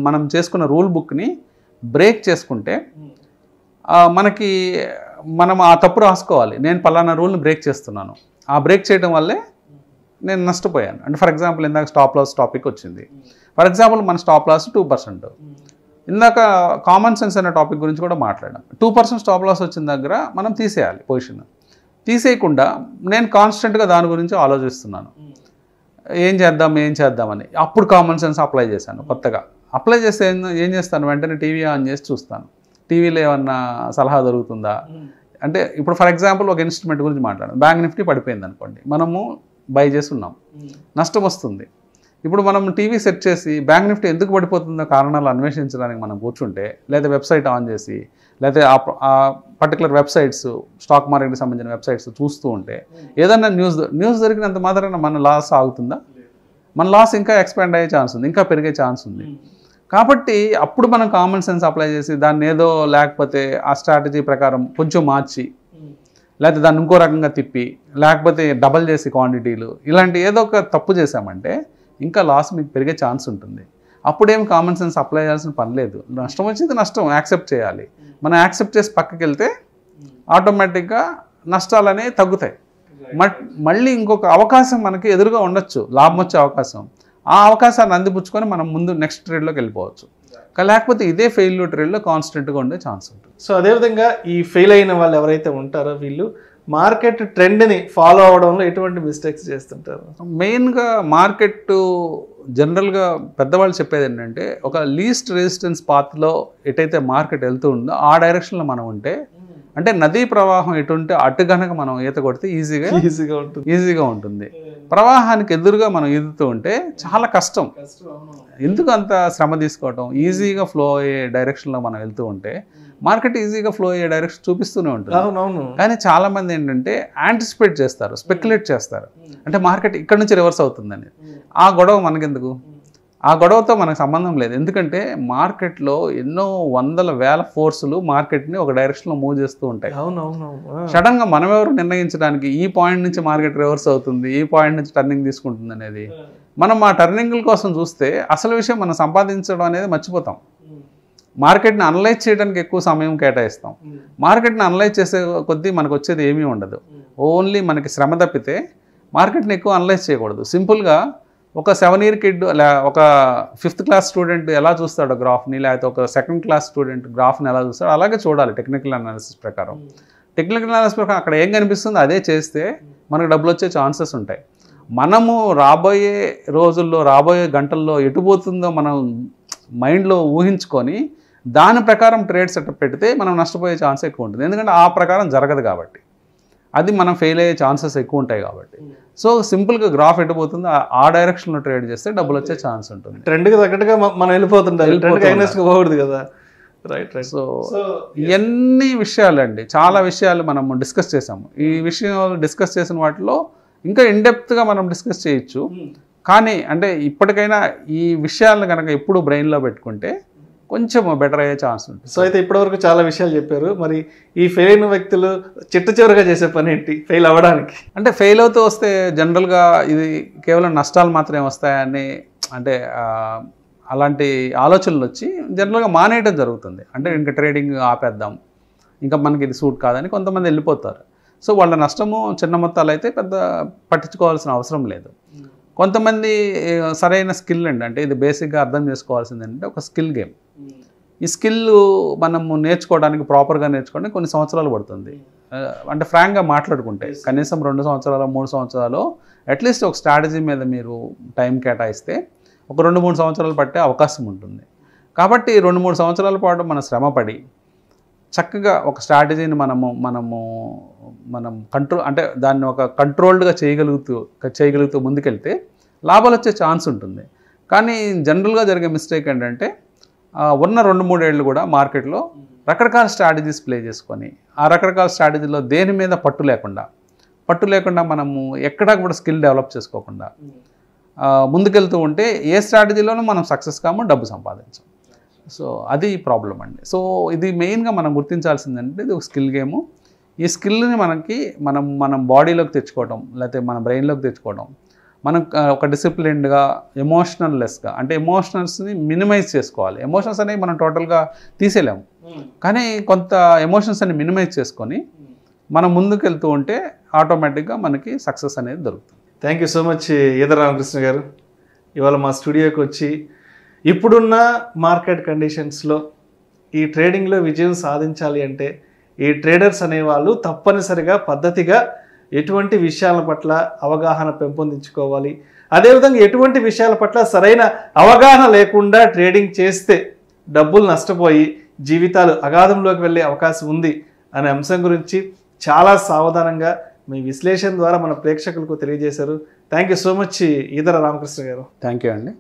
మనం చేసుకున్న రూల్ బుక్ని బ్రేక్ చేసుకుంటే మనం ఆ తప్పు రాసుకోవాలి. నేను పలానా రూల్ని బ్రేక్ చేస్తున్నాను, ఆ బ్రేక్ చేయడం వల్లే నేను నష్టపోయాను. అంటే ఫర్ ఎగ్జాంపుల్ ఇందాక స్టాప్ లాస్ టాపిక్ వచ్చింది. ఫర్ ఎగ్జాంపుల్ మన స్టాప్ లాస్ 2%. ఇందాక కామన్ సెన్స్ అనే టాపిక్ గురించి కూడా మాట్లాడాం. 2% స్టాప్ లాస్ వచ్చిన దగ్గర మనం తీసేయాలి పొజిషన్. తీసేయకుండా నేను కాన్స్టెంట్గా దాని గురించి ఆలోచిస్తున్నాను, ఏం చేద్దామని. అప్పుడు కామన్ సెన్స్ అప్లై చేశాను. కొత్తగా అప్లై చేస్తే ఏం చేస్తాను, వెంటనే టీవీ ఆన్ చేసి చూస్తాను, టీవీలో ఏమన్నా సలహా దొరుకుతుందా. అంటే ఇప్పుడు ఫర్ ఎగ్జాంపుల్ ఒక ఇన్స్ట్రుమెంట్ గురించి మాట్లాడాం. బ్యాంక్ నిఫ్టీ పడిపోయింది అనుకోండి, మనము బై చేసి ఉన్నాం, నష్టం వస్తుంది. ఇప్పుడు మనం టీవీ సెట్ చేసి బ్యాంక్ నిఫ్టీ ఎందుకు పడిపోతుందో కారణాలు అన్వేషించడానికి మనం కూర్చుంటే, లేదా వెబ్సైట్ ఆన్ చేసి, లేదా ఆ పర్టికులర్ వెబ్సైట్స్ స్టాక్ మార్కెట్కి సంబంధించిన వెబ్సైట్స్ చూస్తూ ఉంటే ఏదన్నా న్యూస్ దొరికినంత మాత్రాన మన లాస్ ఆగుతుందా? మన లాస్ ఇంకా ఎక్స్పాండ్ అయ్యే ఛాన్స్ ఉంది, ఇంకా పెరిగే ఛాన్స్ ఉంది. కాబట్టి అప్పుడు మనం కామన్ సెన్స్ అప్లై చేసి దాన్ని ఏదో లేకపోతే ఆ స్ట్రాటజీ ప్రకారం కొంచెం మార్చి, లేకపోతే దాన్ని ఇంకో రకంగా తిప్పి, లేకపోతే డబల్ చేసి క్వాంటిటీలు, ఇలాంటి ఏదో ఒక తప్పు చేసామంటే ఇంకా లాస్ మీకు పెరిగే ఛాన్స్ ఉంటుంది. అప్పుడేం కామన్ సెన్స్ అప్లై చేయాల్సిన పని లేదు. నష్టం వచ్చింది నష్టం యాక్సెప్ట్ చేయాలి. మనం యాక్సెప్ట్ చేసి పక్కకి వెళ్తే ఆటోమేటిక్గా నష్టాలు అనేవి తగ్గుతాయి. మళ్ళీ ఇంకొక అవకాశం మనకి ఎదురుగా ఉండొచ్చు, లాభం వచ్చే అవకాశం. ఆ అవకాశాన్ని అందిపుచ్చుకొని మనం ముందు నెక్స్ట్ ట్రేడ్లోకి వెళ్ళిపోవచ్చు. లేకపోతే ఇదే ఫెయిల్యూర్ ట్రేడ్లో కాన్స్టెంట్గా ఉండే ఛాన్స్ ఉంటుంది. సో అదేవిధంగా ఈ ఫెయిల్ అయిన వాళ్ళు ఎవరైతే ఉంటారో వీళ్ళు మార్కెట్ ట్రెండ్ని ఫాలో అవడంలో ఎటువంటి మిస్టేక్స్ చేస్తుంటారు? మెయిన్గా మార్కెట్ జనరల్గా పెద్దవాళ్ళు చెప్పేది ఏంటంటే, ఒక లీస్ట్ రెసిస్టెన్స్ పాత్లో ఎటైతే మార్కెట్ వెళ్తూ ఉందో ఆ డైరెక్షన్లో మనం ఉంటే, అంటే నదీ ప్రవాహం ఎటుంటే అటు కనుక మనం ఈత కొడితే ఈజీగా ఉంటుంది. ప్రవాహానికి ఎదురుగా మనం ఈదుతూ ఉంటే చాలా కష్టం. ఎందుకు అంత శ్రమ తీసుకోవటం? ఈజీగా ఫ్లో అయ్యే డైరెక్షన్లో మనం వెళ్తూ ఉంటే మార్కెట్ ఈజీగా ఫ్లో అయ్యే డైరెక్షన్ చూపిస్తూనే ఉంటుంది. కానీ చాలా మంది ఏంటంటే యాంటిసిపేట్ చేస్తారు, స్పెక్యులేట్ చేస్తారు. అంటే మార్కెట్ ఇక్కడ నుంచి రివర్స్ అవుతుందని. ఆ గొడవ మనకెందుకు? ఆ గొడవతో మనకు సంబంధం లేదు. ఎందుకంటే మార్కెట్లో ఎన్నో వందల వేల ఫోర్సులు మార్కెట్ని ఒక డైరెక్షన్లో మూవ్ చేస్తూ ఉంటాయి. సడన్గా మనం ఎవరు నిర్ణయించడానికి ఈ పాయింట్ నుంచి మార్కెట్ రివర్స్ అవుతుంది, ఈ పాయింట్ నుంచి టర్నింగ్ తీసుకుంటుంది అనేది? మనం ఆ టర్నింగ్ల కోసం చూస్తే అసలు విషయం మనం సంపాదించడం అనేది మర్చిపోతాం. మార్కెట్ని అనలైజ్ చేయడానికి ఎక్కువ సమయం కేటాయిస్తాం. మార్కెట్ని అనలైజ్ చేసే కొద్దీ మనకు వచ్చేది ఏమీ ఉండదు. ఓన్లీ మనకి శ్రమ తప్పితే మార్కెట్ని ఎక్కువ అనలైజ్ చేయకూడదు. సింపుల్గా ఒక 7 year కిడ్ ఒక 5th class స్టూడెంట్ ఎలా చూస్తాడో గ్రాఫ్ని, లేకపోతే ఒక 2nd class స్టూడెంట్ గ్రాఫ్ని ఎలా చూస్తాడో అలాగే చూడాలి. టెక్నికల్ అనాలిసిస్ ప్రకారం అక్కడ ఏం కనిపిస్తుందో అదే చేస్తే మనకు డబ్బులు వచ్చే ఛాన్సెస్ ఉంటాయి. మనము రాబోయే రోజుల్లో, రాబోయే గంటల్లో ఎటుపోతుందో మనం మైండ్లో ఊహించుకొని దాని ప్రకారం ట్రేడ్ సెటప్ పెడితే మనం నష్టపోయే ఛాన్స్ ఎక్కువ ఉంటుంది. ఎందుకంటే ఆ ప్రకారం జరగదు కాబట్టి, అది మనం ఫెయిల్ అయ్యే ఛాన్సెస్ ఎక్కువ ఉంటాయి కాబట్టి. సో సింపుల్గా గ్రాఫ్ ఎటుపోతుందో ఆ డైరెక్షన్లో ట్రేడ్ చేస్తే డబ్బులు వచ్చే ఛాన్స్ ఉంటుంది. ట్రెండ్కి తగ్గట్టుగా మనం వెళ్ళిపోతుంటాం కదా. సో ఇవన్నీ విషయాలండి, చాలా విషయాలు మనం డిస్కస్ చేసాము. ఈ విషయాలు డిస్కస్ చేసిన వాటిలో ఇంకా ఇన్డెప్త్గా మనం డిస్కస్ చేయొచ్చు. కానీ అంటే ఇప్పటికైనా ఈ విషయాలను కనుక ఎప్పుడు బ్రెయిన్లో పెట్టుకుంటే కొంచెం బెటర్ అయ్యే ఛాన్స్ ఉంటుంది. సో అయితే ఇప్పటివరకు చాలా విషయాలు చెప్పారు. మరి ఈ ఫెయిల్ అయిన వ్యక్తులు చివరిగా చేసే పని ఏంటి ఫెయిల్ అవ్వడానికి? అంటే ఫెయిల్ అవుతూ వస్తే జనరల్గా ఇది కేవలం నష్టాలు మాత్రమే వస్తాయని, అంటే అలాంటి ఆలోచనలు వచ్చి జనరల్గా మానేయడం జరుగుతుంది. అంటే ఇంకా ట్రేడింగ్ ఆపేద్దాం, ఇంకా మనకి ఇది సూట్ కాదని కొంతమంది వెళ్ళిపోతారు. సో వాళ్ళ నష్టము చిన్న మొత్తాలు అయితే పెద్ద పట్టించుకోవాల్సిన అవసరం లేదు. కొంతమంది సరైన స్కిల్ అండి, అంటే ఇది బేసిక్గా అర్థం చేసుకోవాల్సింది ఏంటంటే ఒక స్కిల్ గేమ్. ఈ స్కిల్ మనము నేర్చుకోవడానికి, ప్రాపర్గా నేర్చుకోవడానికి కొన్ని సంవత్సరాలు పడుతుంది. అంటే ఫ్రాంక్గా మాట్లాడుకుంటే కనీసం 2 సంవత్సరాలు 3 సంవత్సరాలు అట్లీస్ట్ ఒక స్ట్రాటజీ మీద మీరు టైం కేటాయిస్తే ఒక 2-3 సంవత్సరాలు పట్టే అవకాశం ఉంటుంది. కాబట్టి 2-3 సంవత్సరాల పాటు మనం శ్రమపడి చక్కగా ఒక స్ట్రాటజీని మనం కంట్రోల్, అంటే దాన్ని ఒక కంట్రోల్డ్గా చేయగలుగుతూ ముందుకెళ్తే లాభాలు వచ్చే ఛాన్స్ ఉంటుంది. కానీ జనరల్గా జరిగే మిస్టేక్ ఏంటంటే ఉన్న 2-3 ఏళ్ళు కూడా మార్కెట్లో రకరకాల స్ట్రాటజీస్ ప్లే చేసుకొని ఆ రకరకాల స్ట్రాటజీలో దేని మీద పట్టు లేకుండా మనము ఎక్కడా కూడా స్కిల్ డెవలప్ చేసుకోకుండా ముందుకెళ్తూ ఉంటే ఏ స్ట్రాటజీలోనూ మనం సక్సెస్ కాము, డబ్బు సంపాదించాం. సో అది ప్రాబ్లం అండి. సో ఇది మెయిన్గా మనం గుర్తించాల్సిందంటే ఇది ఒక స్కిల్ గేము. ఈ స్కిల్ని మనం బాడీలోకి తెచ్చుకోవడం, లేకపోతే మన బ్రెయిన్లోకి తెచ్చుకోవడం, మనం ఒక డిసిప్లిన్డ్గా ఎమోషనల్లెస్గా, అంటే ఎమోషనల్స్ని మినిమైజ్ చేసుకోవాలి. ఎమోషన్స్ అనేవి మనం టోటల్గా తీసేయలేము, కానీ కొంత ఎమోషన్స్ అని మినిమైజ్ చేసుకొని మనం ముందుకు వెళ్తూ ఉంటే ఆటోమేటిక్గా మనకి సక్సెస్ అనేది దొరుకుతుంది. Thank you so much Edara Ramakrishna గారు. ఇవాళ మా స్టూడియోకి వచ్చి ఇప్పుడున్న మార్కెట్ కండిషన్స్లో ఈ ట్రేడింగ్లో విజయం సాధించాలి అంటే ఈ ట్రేడర్స్ అనేవాళ్ళు తప్పనిసరిగా పద్ధతిగా ఎటువంటి విషయాల పట్ల అవగాహన పెంపొందించుకోవాలి, అదేవిధంగా ఎటువంటి విషయాల పట్ల సరైన అవగాహన లేకుండా ట్రేడింగ్ చేస్తే డబ్బులు నష్టపోయి జీవితాలు అగాధంలోకి వెళ్ళే అవకాశం ఉంది అనే అంశం గురించి చాలా సావధానంగా మీ విశ్లేషణ ద్వారా మన ప్రేక్షకులకు తెలియజేశారు. Thank you so much Edara Ramakrishna గారు. థ్యాంక్ యూ అండి.